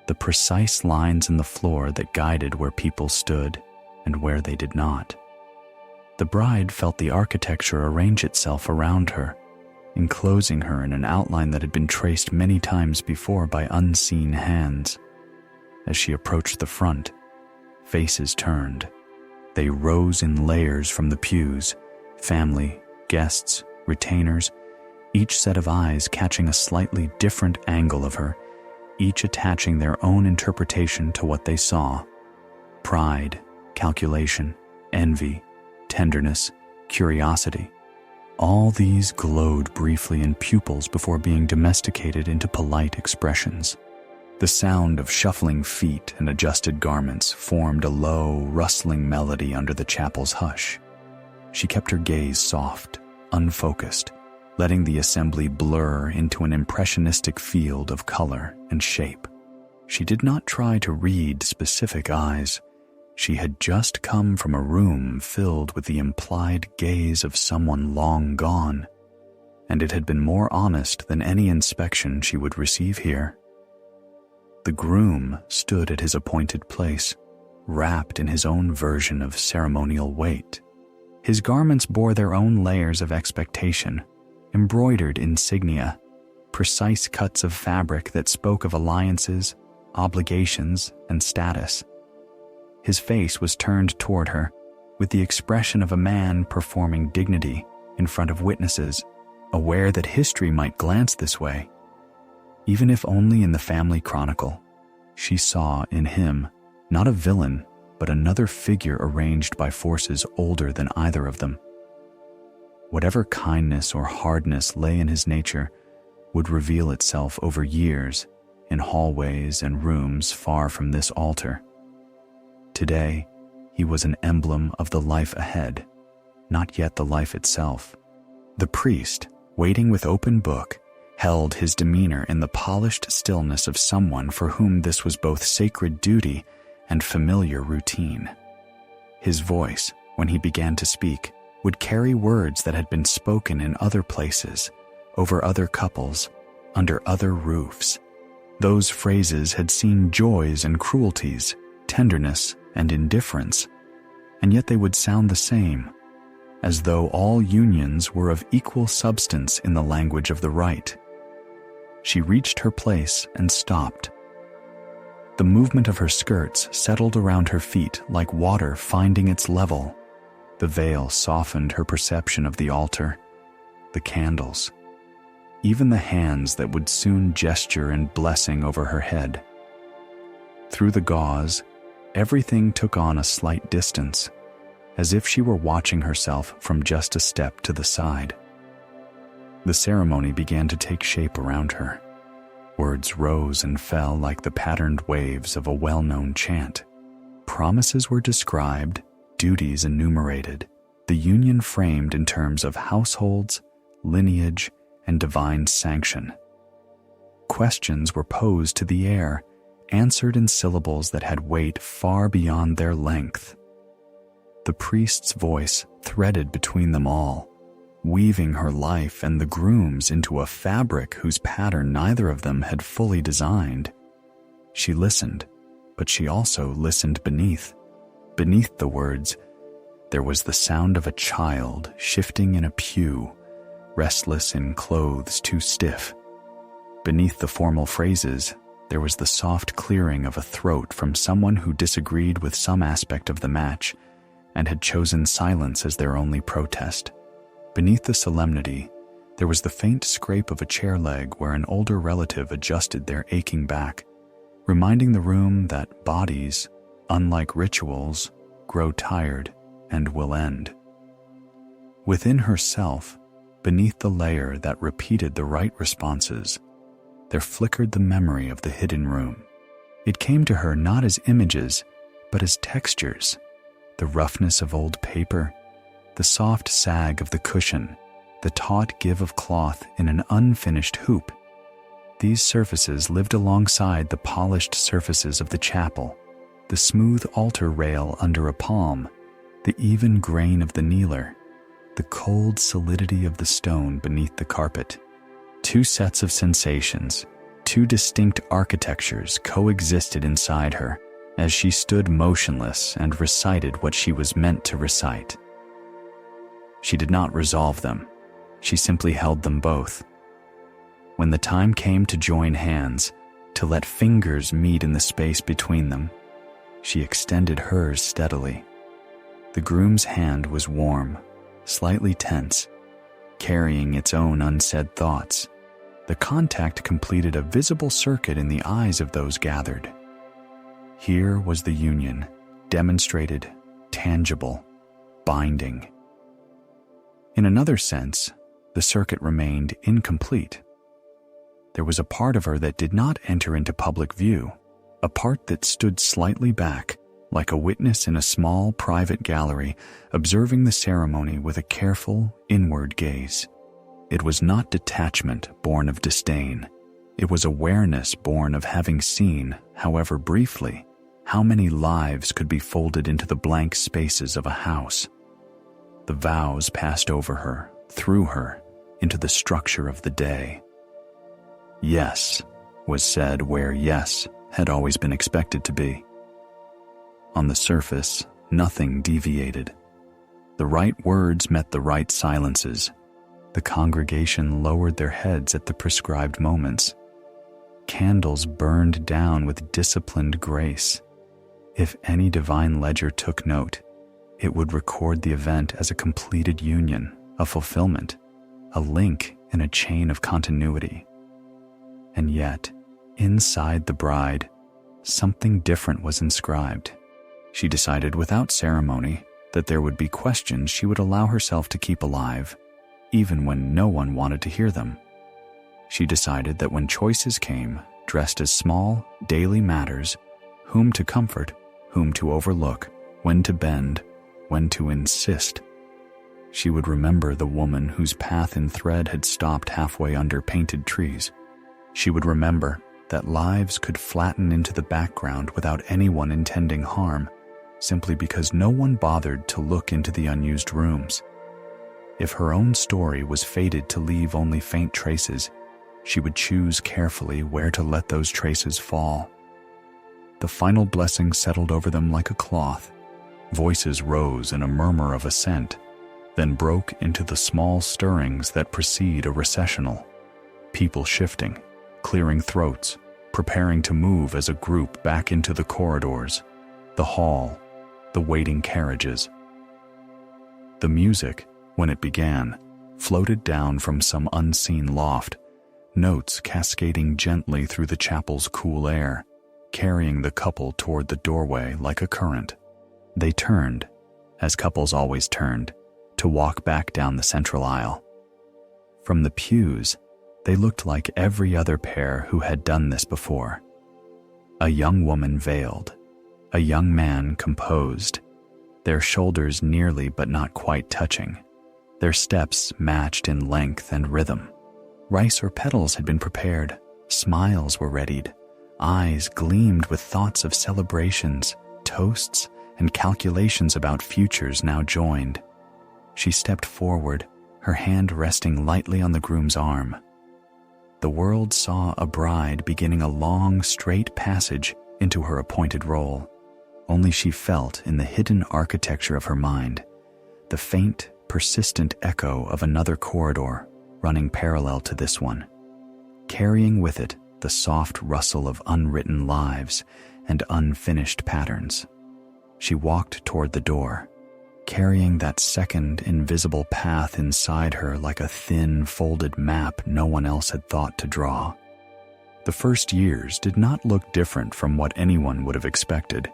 the precise lines in the floor that guided where people stood and where they did not. The bride felt the architecture arrange itself around her, enclosing her in an outline that had been traced many times before by unseen hands. As she approached the front, faces turned. They rose in layers from the pews, family, guests, retainers, each set of eyes catching a slightly different angle of her, each attaching their own interpretation to what they saw. Pride, calculation, envy, tenderness, curiosity. All these glowed briefly in pupils before being domesticated into polite expressions. The sound of shuffling feet and adjusted garments formed a low, rustling melody under the chapel's hush. She kept her gaze soft, unfocused, letting the assembly blur into an impressionistic field of color and shape. She did not try to read specific eyes. She had just come from a room filled with the implied gaze of someone long gone, and it had been more honest than any inspection she would receive here. The groom stood at his appointed place, wrapped in his own version of ceremonial weight. His garments bore their own layers of expectation, embroidered insignia, precise cuts of fabric that spoke of alliances, obligations, and status. His face was turned toward her, with the expression of a man performing dignity in front of witnesses, aware that history might glance this way. Even if only in the family chronicle, she saw in him not a villain, but another figure arranged by forces older than either of them. Whatever kindness or hardness lay in his nature would reveal itself over years in hallways and rooms far from this altar. Today, he was an emblem of the life ahead, not yet the life itself. The priest, waiting with open book, held his demeanor in the polished stillness of someone for whom this was both sacred duty and familiar routine. His voice, when he began to speak, would carry words that had been spoken in other places, over other couples, under other roofs. Those phrases had seen joys and cruelties, tenderness and indifference, and yet they would sound the same, as though all unions were of equal substance in the language of the rite. She reached her place and stopped. The movement of her skirts settled around her feet like water finding its level. The veil softened her perception of the altar, the candles, even the hands that would soon gesture in blessing over her head. Through the gauze, everything took on a slight distance, as if she were watching herself from just a step to the side. The ceremony began to take shape around her. Words rose and fell like the patterned waves of a well-known chant. Promises were described, duties enumerated, the union framed in terms of households, lineage, and divine sanction. Questions were posed to the air, answered in syllables that had weight far beyond their length. The priest's voice threaded between them all, weaving her life and the groom's into a fabric whose pattern neither of them had fully designed. She listened, but she also listened beneath. Beneath the words, there was the sound of a child shifting in a pew, restless in clothes too stiff. Beneath the formal phrases, there was the soft clearing of a throat from someone who disagreed with some aspect of the match and had chosen silence as their only protest. Beneath the solemnity, there was the faint scrape of a chair leg where an older relative adjusted their aching back, reminding the room that bodies, unlike rituals, grow tired and will end. Within herself, beneath the layer that repeated the right responses, there flickered the memory of the hidden room. It came to her not as images, but as textures, the roughness of old paper, the soft sag of the cushion, the taut give of cloth in an unfinished hoop. These surfaces lived alongside the polished surfaces of the chapel, the smooth altar rail under a palm, the even grain of the kneeler, the cold solidity of the stone beneath the carpet. Two sets of sensations, two distinct architectures coexisted inside her as she stood motionless and recited what she was meant to recite. She did not resolve them. She simply held them both. When the time came to join hands, to let fingers meet in the space between them, she extended hers steadily. The groom's hand was warm, slightly tense, carrying its own unsaid thoughts. The contact completed a visible circuit in the eyes of those gathered. Here was the union, demonstrated, tangible, binding. In another sense, the circuit remained incomplete. There was a part of her that did not enter into public view, a part that stood slightly back, like a witness in a small private gallery, observing the ceremony with a careful, inward gaze. It was not detachment born of disdain. It was awareness born of having seen, however briefly, how many lives could be folded into the blank spaces of a house. The vows passed over her, through her, into the structure of the day. Yes was said where yes had always been expected to be. On the surface, nothing deviated. The right words met the right silences. The congregation lowered their heads at the prescribed moments. Candles burned down with disciplined grace. If any divine ledger took note, it would record the event as a completed union, a fulfillment, a link in a chain of continuity. And yet, inside the bride, something different was inscribed. She decided without ceremony that there would be questions she would allow herself to keep alive, even when no one wanted to hear them. She decided that when choices came, dressed as small, daily matters, whom to comfort, whom to overlook, when to bend, when to insist, she would remember the woman whose path in thread had stopped halfway under painted trees. She would remember that lives could flatten into the background without anyone intending harm, simply because no one bothered to look into the unused rooms. If her own story was fated to leave only faint traces, she would choose carefully where to let those traces fall. The final blessing settled over them like a cloth. Voices rose in a murmur of assent, then broke into the small stirrings that precede a recessional. People shifting, clearing throats, preparing to move as a group back into the corridors, the hall, the waiting carriages. The music, when it began, floated down from some unseen loft, notes cascading gently through the chapel's cool air, carrying the couple toward the doorway like a current. They turned, as couples always turned, to walk back down the central aisle. From the pews, they looked like every other pair who had done this before. A young woman veiled, a young man composed, their shoulders nearly but not quite touching, their steps matched in length and rhythm. Rice or petals had been prepared, smiles were readied, eyes gleamed with thoughts of celebrations, toasts, and calculations about futures now joined. She stepped forward, her hand resting lightly on the groom's arm. The world saw a bride beginning a long, straight passage into her appointed role. Only she felt in the hidden architecture of her mind the faint, persistent echo of another corridor running parallel to this one, carrying with it the soft rustle of unwritten lives and unfinished patterns. She walked toward the door, carrying that second invisible path inside her like a thin, folded map no one else had thought to draw. The first years did not look different from what anyone would have expected.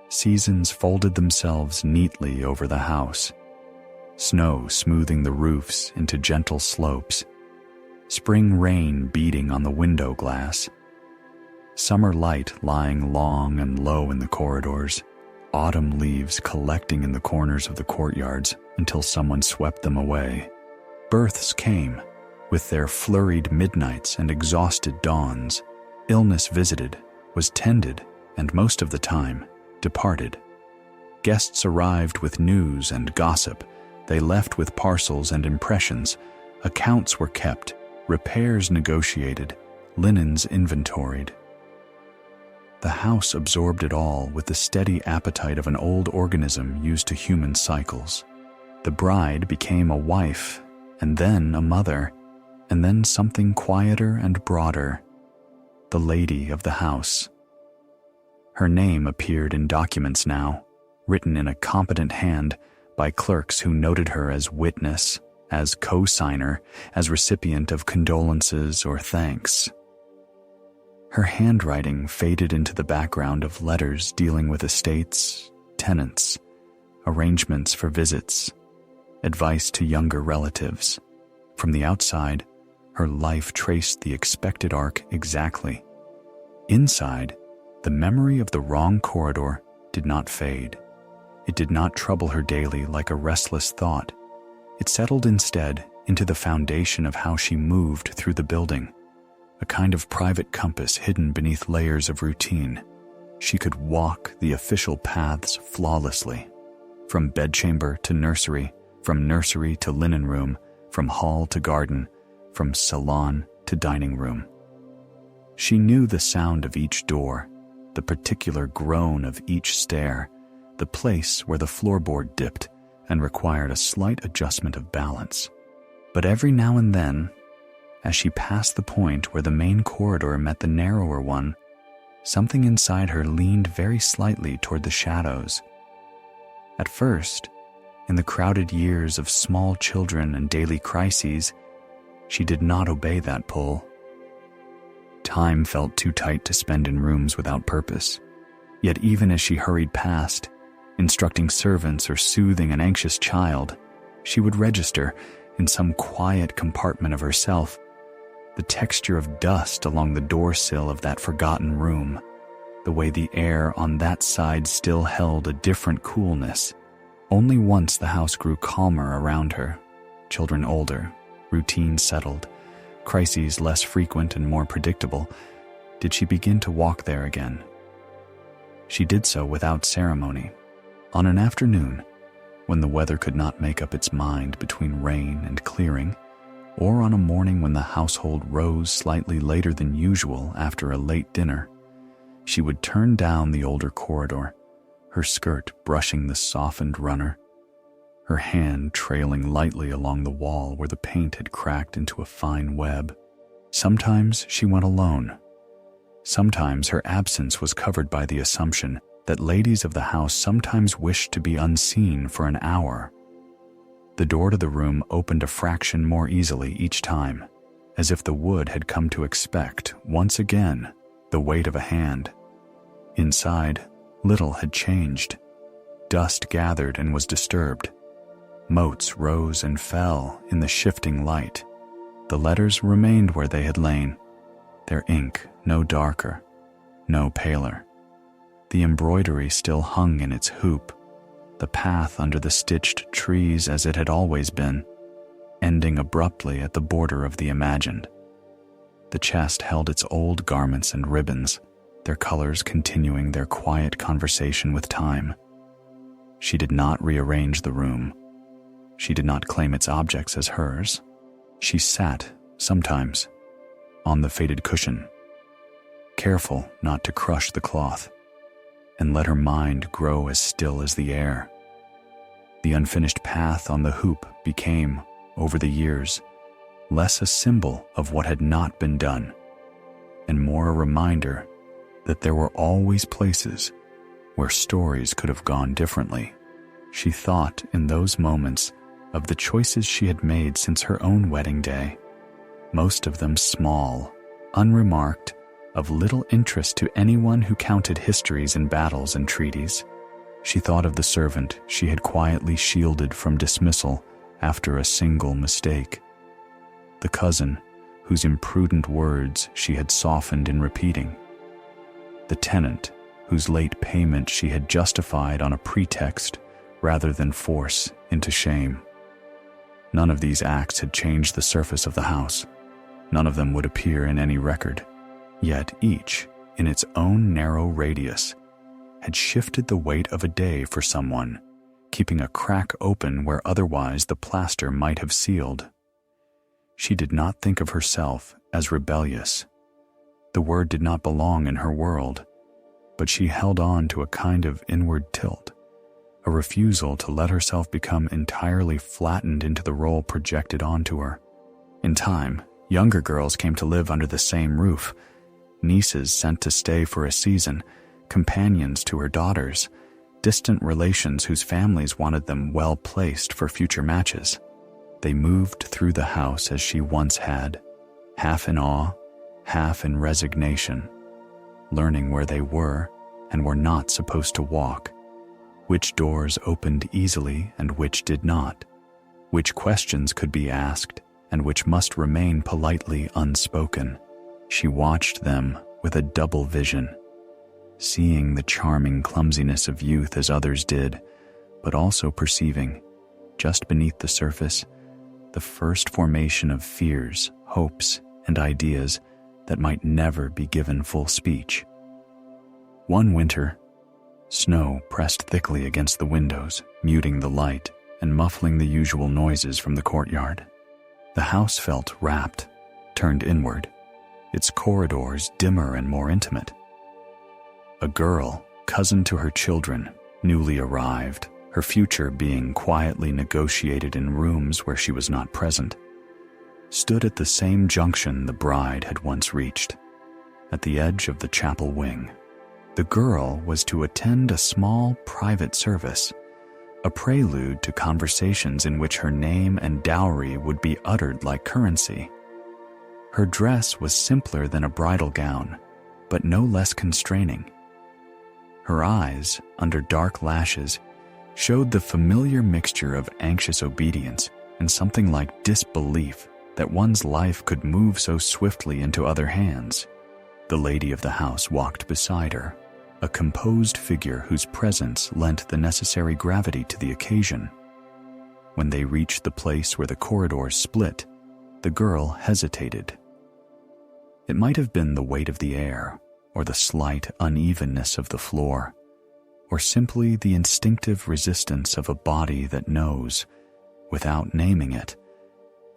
Seasons folded themselves neatly over the house, snow smoothing the roofs into gentle slopes, spring rain beating on the window glass, summer light lying long and low in the corridors, autumn leaves collecting in the corners of the courtyards until someone swept them away. Births came, with their flurried midnights and exhausted dawns. Illness visited, was tended, and most of the time, departed. Guests arrived with news and gossip. They left with parcels and impressions. Accounts were kept, repairs negotiated, linens inventoried. The house absorbed it all with the steady appetite of an old organism used to human cycles. The bride became a wife, and then a mother, and then something quieter and broader, the lady of the house. Her name appeared in documents now, written in a competent hand by clerks who noted her as witness, as co-signer, as recipient of condolences or thanks. Her handwriting faded into the background of letters dealing with estates, tenants, arrangements for visits, advice to younger relatives. From the outside, her life traced the expected arc exactly. Inside, the memory of the wrong corridor did not fade. It did not trouble her daily like a restless thought. It settled instead into the foundation of how she moved through the building, a kind of private compass hidden beneath layers of routine. She could walk the official paths flawlessly, from bedchamber to nursery, from nursery to linen room, from hall to garden, from salon to dining room. She knew the sound of each door, the particular groan of each stair, the place where the floorboard dipped and required a slight adjustment of balance. But every now and then, as she passed the point where the main corridor met the narrower one, something inside her leaned very slightly toward the shadows. At first, in the crowded years of small children and daily crises, she did not obey that pull. Time felt too tight to spend in rooms without purpose. Yet even as she hurried past, instructing servants or soothing an anxious child, she would register, in some quiet compartment of herself, the texture of dust along the door sill of that forgotten room, the way the air on that side still held a different coolness. Only once the house grew calmer around her, children older, routine settled, crises less frequent and more predictable, did she begin to walk there again. She did so without ceremony. On an afternoon, when the weather could not make up its mind between rain and clearing, or on a morning when the household rose slightly later than usual after a late dinner, she would turn down the older corridor, her skirt brushing the softened runner, her hand trailing lightly along the wall where the paint had cracked into a fine web. Sometimes she went alone. Sometimes her absence was covered by the assumption that ladies of the house sometimes wished to be unseen for an hour. The door to the room opened a fraction more easily each time, as if the wood had come to expect, once again, the weight of a hand. Inside, little had changed. Dust gathered and was disturbed. Motes rose and fell in the shifting light. The letters remained where they had lain, their ink no darker, no paler. The embroidery still hung in its hoop, the path under the stitched trees as it had always been, ending abruptly at the border of the imagined. The chest held its old garments and ribbons, their colors continuing their quiet conversation with time. She did not rearrange the room. She did not claim its objects as hers. She sat, sometimes, on the faded cushion, careful not to crush the cloth, and let her mind grow as still as the air. The unfinished path on the hoop became, over the years, less a symbol of what had not been done, and more a reminder that there were always places where stories could have gone differently. She thought in those moments of the choices she had made since her own wedding day, most of them small, unremarked, of little interest to anyone who counted histories and battles and treaties. She thought of the servant she had quietly shielded from dismissal after a single mistake, the cousin whose imprudent words she had softened in repeating, the tenant whose late payment she had justified on a pretext rather than force into shame. None of these acts had changed the surface of the house. None of them would appear in any record. Yet each, in its own narrow radius, had shifted the weight of a day for someone, keeping a crack open where otherwise the plaster might have sealed. She did not think of herself as rebellious. The word did not belong in her world, but she held on to a kind of inward tilt, a refusal to let herself become entirely flattened into the role projected onto her. In time, younger girls came to live under the same roof, nieces sent to stay for a season, companions to her daughters, distant relations whose families wanted them well placed for future matches. They moved through the house as she once had, half in awe, half in resignation, learning where they were and were not supposed to walk, which doors opened easily and which did not, which questions could be asked and which must remain politely unspoken. She watched them with a double vision, seeing the charming clumsiness of youth as others did, but also perceiving, just beneath the surface, the first formation of fears, hopes, and ideas that might never be given full speech. One winter, snow pressed thickly against the windows, muting the light and muffling the usual noises from the courtyard. The house felt wrapped, turned inward, its corridors dimmer and more intimate. A girl, cousin to her children, newly arrived, her future being quietly negotiated in rooms where she was not present, stood at the same junction the bride had once reached, at the edge of the chapel wing. The girl was to attend a small private service, a prelude to conversations in which her name and dowry would be uttered like currency. Her dress was simpler than a bridal gown, but no less constraining. Her eyes, under dark lashes, showed the familiar mixture of anxious obedience and something like disbelief that one's life could move so swiftly into other hands. The lady of the house walked beside her, a composed figure whose presence lent the necessary gravity to the occasion. When they reached the place where the corridors split, the girl hesitated. It might have been the weight of the air, or the slight unevenness of the floor, or simply the instinctive resistance of a body that knows, without naming it,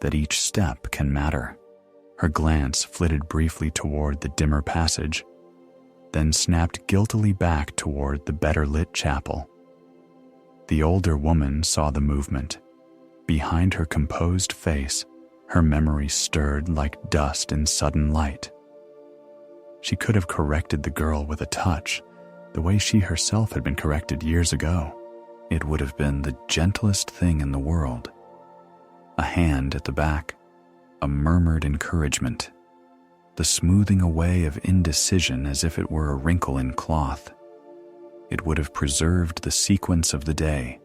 that each step can matter. Her glance flitted briefly toward the dimmer passage, then snapped guiltily back toward the better-lit chapel. The older woman saw the movement. Behind her composed face, her memory stirred like dust in sudden light. She could have corrected the girl with a touch, the way she herself had been corrected years ago. It would have been the gentlest thing in the world. A hand at the back, a murmured encouragement, the smoothing away of indecision as if it were a wrinkle in cloth. It would have preserved the sequence of the day,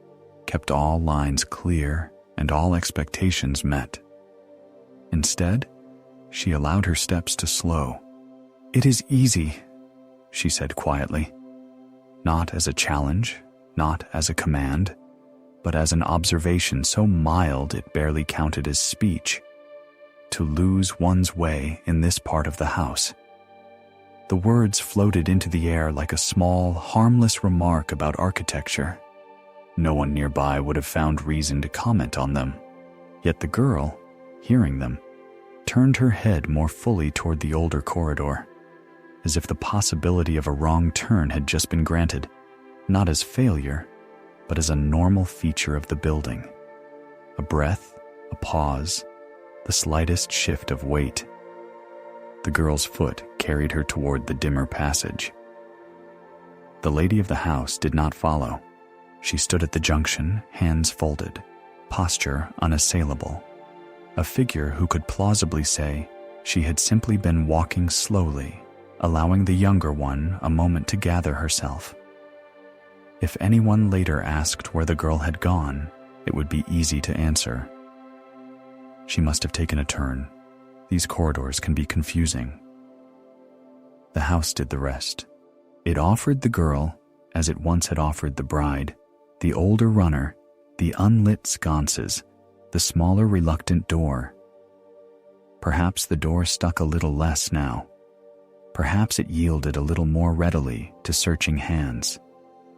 kept all lines clear and all expectations met. Instead, she allowed her steps to slow. "It is easy," she said quietly, not as a challenge, not as a command, but as an observation so mild it barely counted as speech. To lose one's way in this part of the house. The words floated into the air like a small, harmless remark about architecture. No one nearby would have found reason to comment on them. Yet the girl, hearing them, turned her head more fully toward the older corridor, as if the possibility of a wrong turn had just been granted, not as failure, but as a normal feature of the building. A breath, a pause, the slightest shift of weight. The girl's foot carried her toward the dimmer passage. The lady of the house did not follow. She stood at the junction, hands folded, posture unassailable. A figure who could plausibly say she had simply been walking slowly, allowing the younger one a moment to gather herself. If anyone later asked where the girl had gone, it would be easy to answer. She must have taken a turn. These corridors can be confusing. The house did the rest. It offered the girl, as it once had offered the bride, the older runner, the unlit sconces, the smaller reluctant door. Perhaps the door stuck a little less now. Perhaps it yielded a little more readily to searching hands.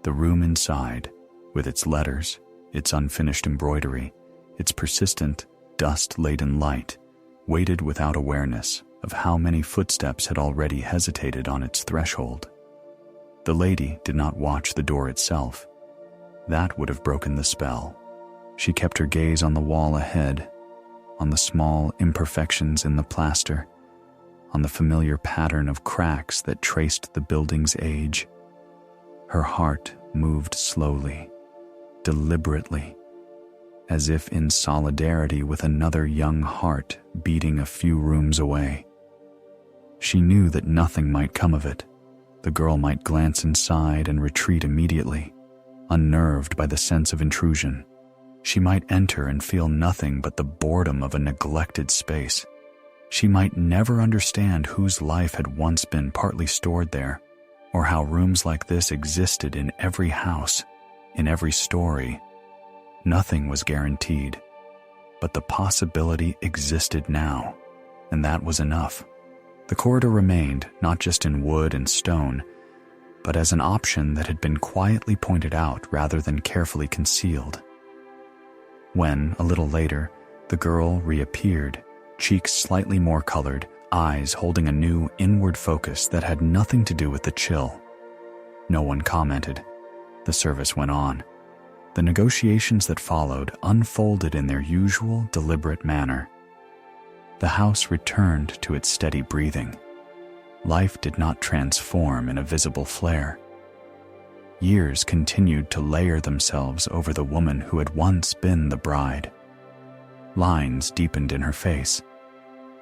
The room inside, with its letters, its unfinished embroidery, its persistent, dust-laden light, waited without awareness of how many footsteps had already hesitated on its threshold. The lady did not watch the door itself. That would have broken the spell. She kept her gaze on the wall ahead, on the small imperfections in the plaster, on the familiar pattern of cracks that traced the building's age. Her heart moved slowly, deliberately, as if in solidarity with another young heart beating a few rooms away. She knew that nothing might come of it. The girl might glance inside and retreat immediately, unnerved by the sense of intrusion. She might enter and feel nothing but the boredom of a neglected space. She might never understand whose life had once been partly stored there, or how rooms like this existed in every house, in every story. Nothing was guaranteed, but the possibility existed now, and that was enough. The corridor remained not just in wood and stone, but as an option that had been quietly pointed out rather than carefully concealed. When, a little later, the girl reappeared, cheeks slightly more colored, eyes holding a new inward focus that had nothing to do with the chill. No one commented. The service went on. The negotiations that followed unfolded in their usual deliberate manner. The house returned to its steady breathing. Life did not transform in a visible flare. Years continued to layer themselves over the woman who had once been the bride. Lines deepened in her face.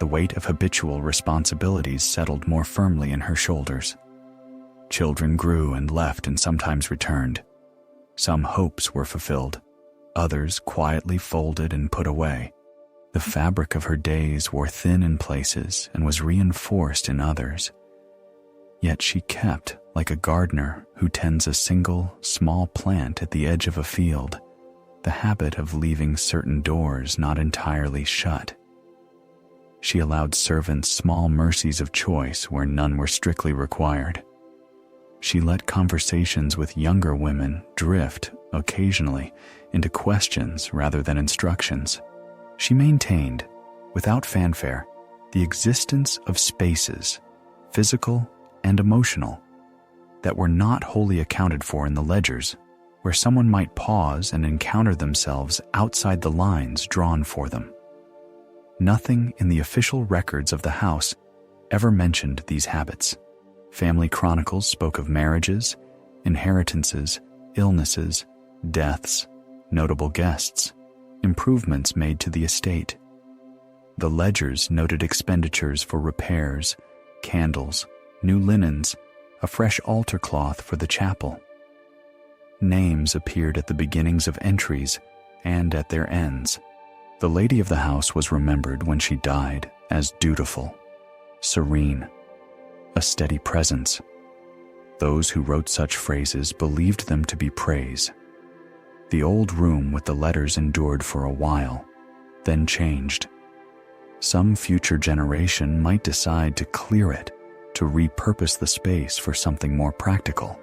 The weight of habitual responsibilities settled more firmly in her shoulders. Children grew and left and sometimes returned. Some hopes were fulfilled, others quietly folded and put away. The fabric of her days wore thin in places and was reinforced in others. Yet she kept, like a gardener who tends a single, small plant at the edge of a field, the habit of leaving certain doors not entirely shut. She allowed servants small mercies of choice where none were strictly required. She let conversations with younger women drift, occasionally, into questions rather than instructions. She maintained, without fanfare, the existence of spaces, physical and emotional, that were not wholly accounted for in the ledgers, where someone might pause and encounter themselves outside the lines drawn for them. Nothing in the official records of the house ever mentioned these habits. Family chronicles spoke of marriages, inheritances, illnesses, deaths, notable guests, improvements made to the estate. The ledgers noted expenditures for repairs, candles, new linens, a fresh altar cloth for the chapel. Names appeared at the beginnings of entries and at their ends. The lady of the house was remembered when she died as dutiful, serene, a steady presence. Those who wrote such phrases believed them to be praise. The old room with the letters endured for a while, then changed. Some future generation might decide to clear it, to repurpose the space for something more practical.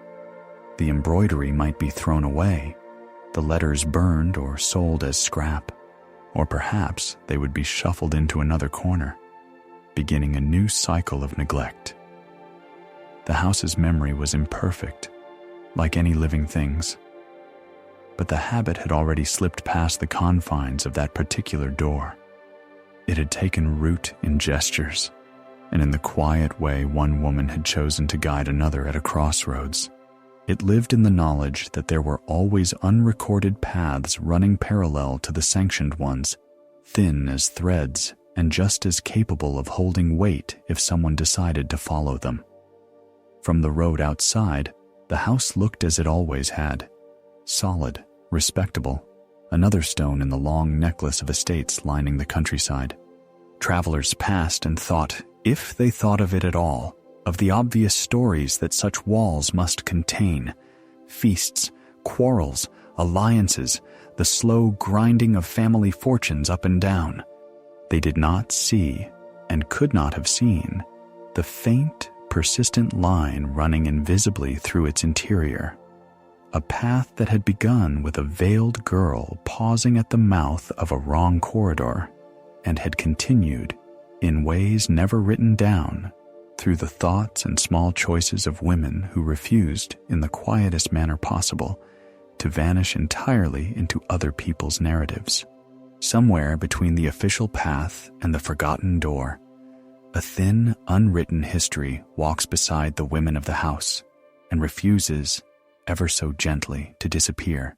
The embroidery might be thrown away, the letters burned or sold as scrap, or perhaps they would be shuffled into another corner, beginning a new cycle of neglect. The house's memory was imperfect, like any living thing's, but the habit had already slipped past the confines of that particular door. It had taken root in gestures, and in the quiet way one woman had chosen to guide another at a crossroads. It lived in the knowledge that there were always unrecorded paths running parallel to the sanctioned ones, thin as threads and just as capable of holding weight if someone decided to follow them. From the road outside, the house looked as it always had, solid, respectable, another stone in the long necklace of estates lining the countryside. Travelers passed and thought, if they thought of it at all, of the obvious stories that such walls must contain: feasts, quarrels, alliances, the slow grinding of family fortunes up and down. They did not see, and could not have seen, the faint, persistent line running invisibly through its interior. A path that had begun with a veiled girl pausing at the mouth of a wrong corridor, and had continued, in ways never written down, through the thoughts and small choices of women who refused, in the quietest manner possible, to vanish entirely into other people's narratives. Somewhere between the official path and the forgotten door, a thin, unwritten history walks beside the women of the house and refuses, ever so gently, to disappear.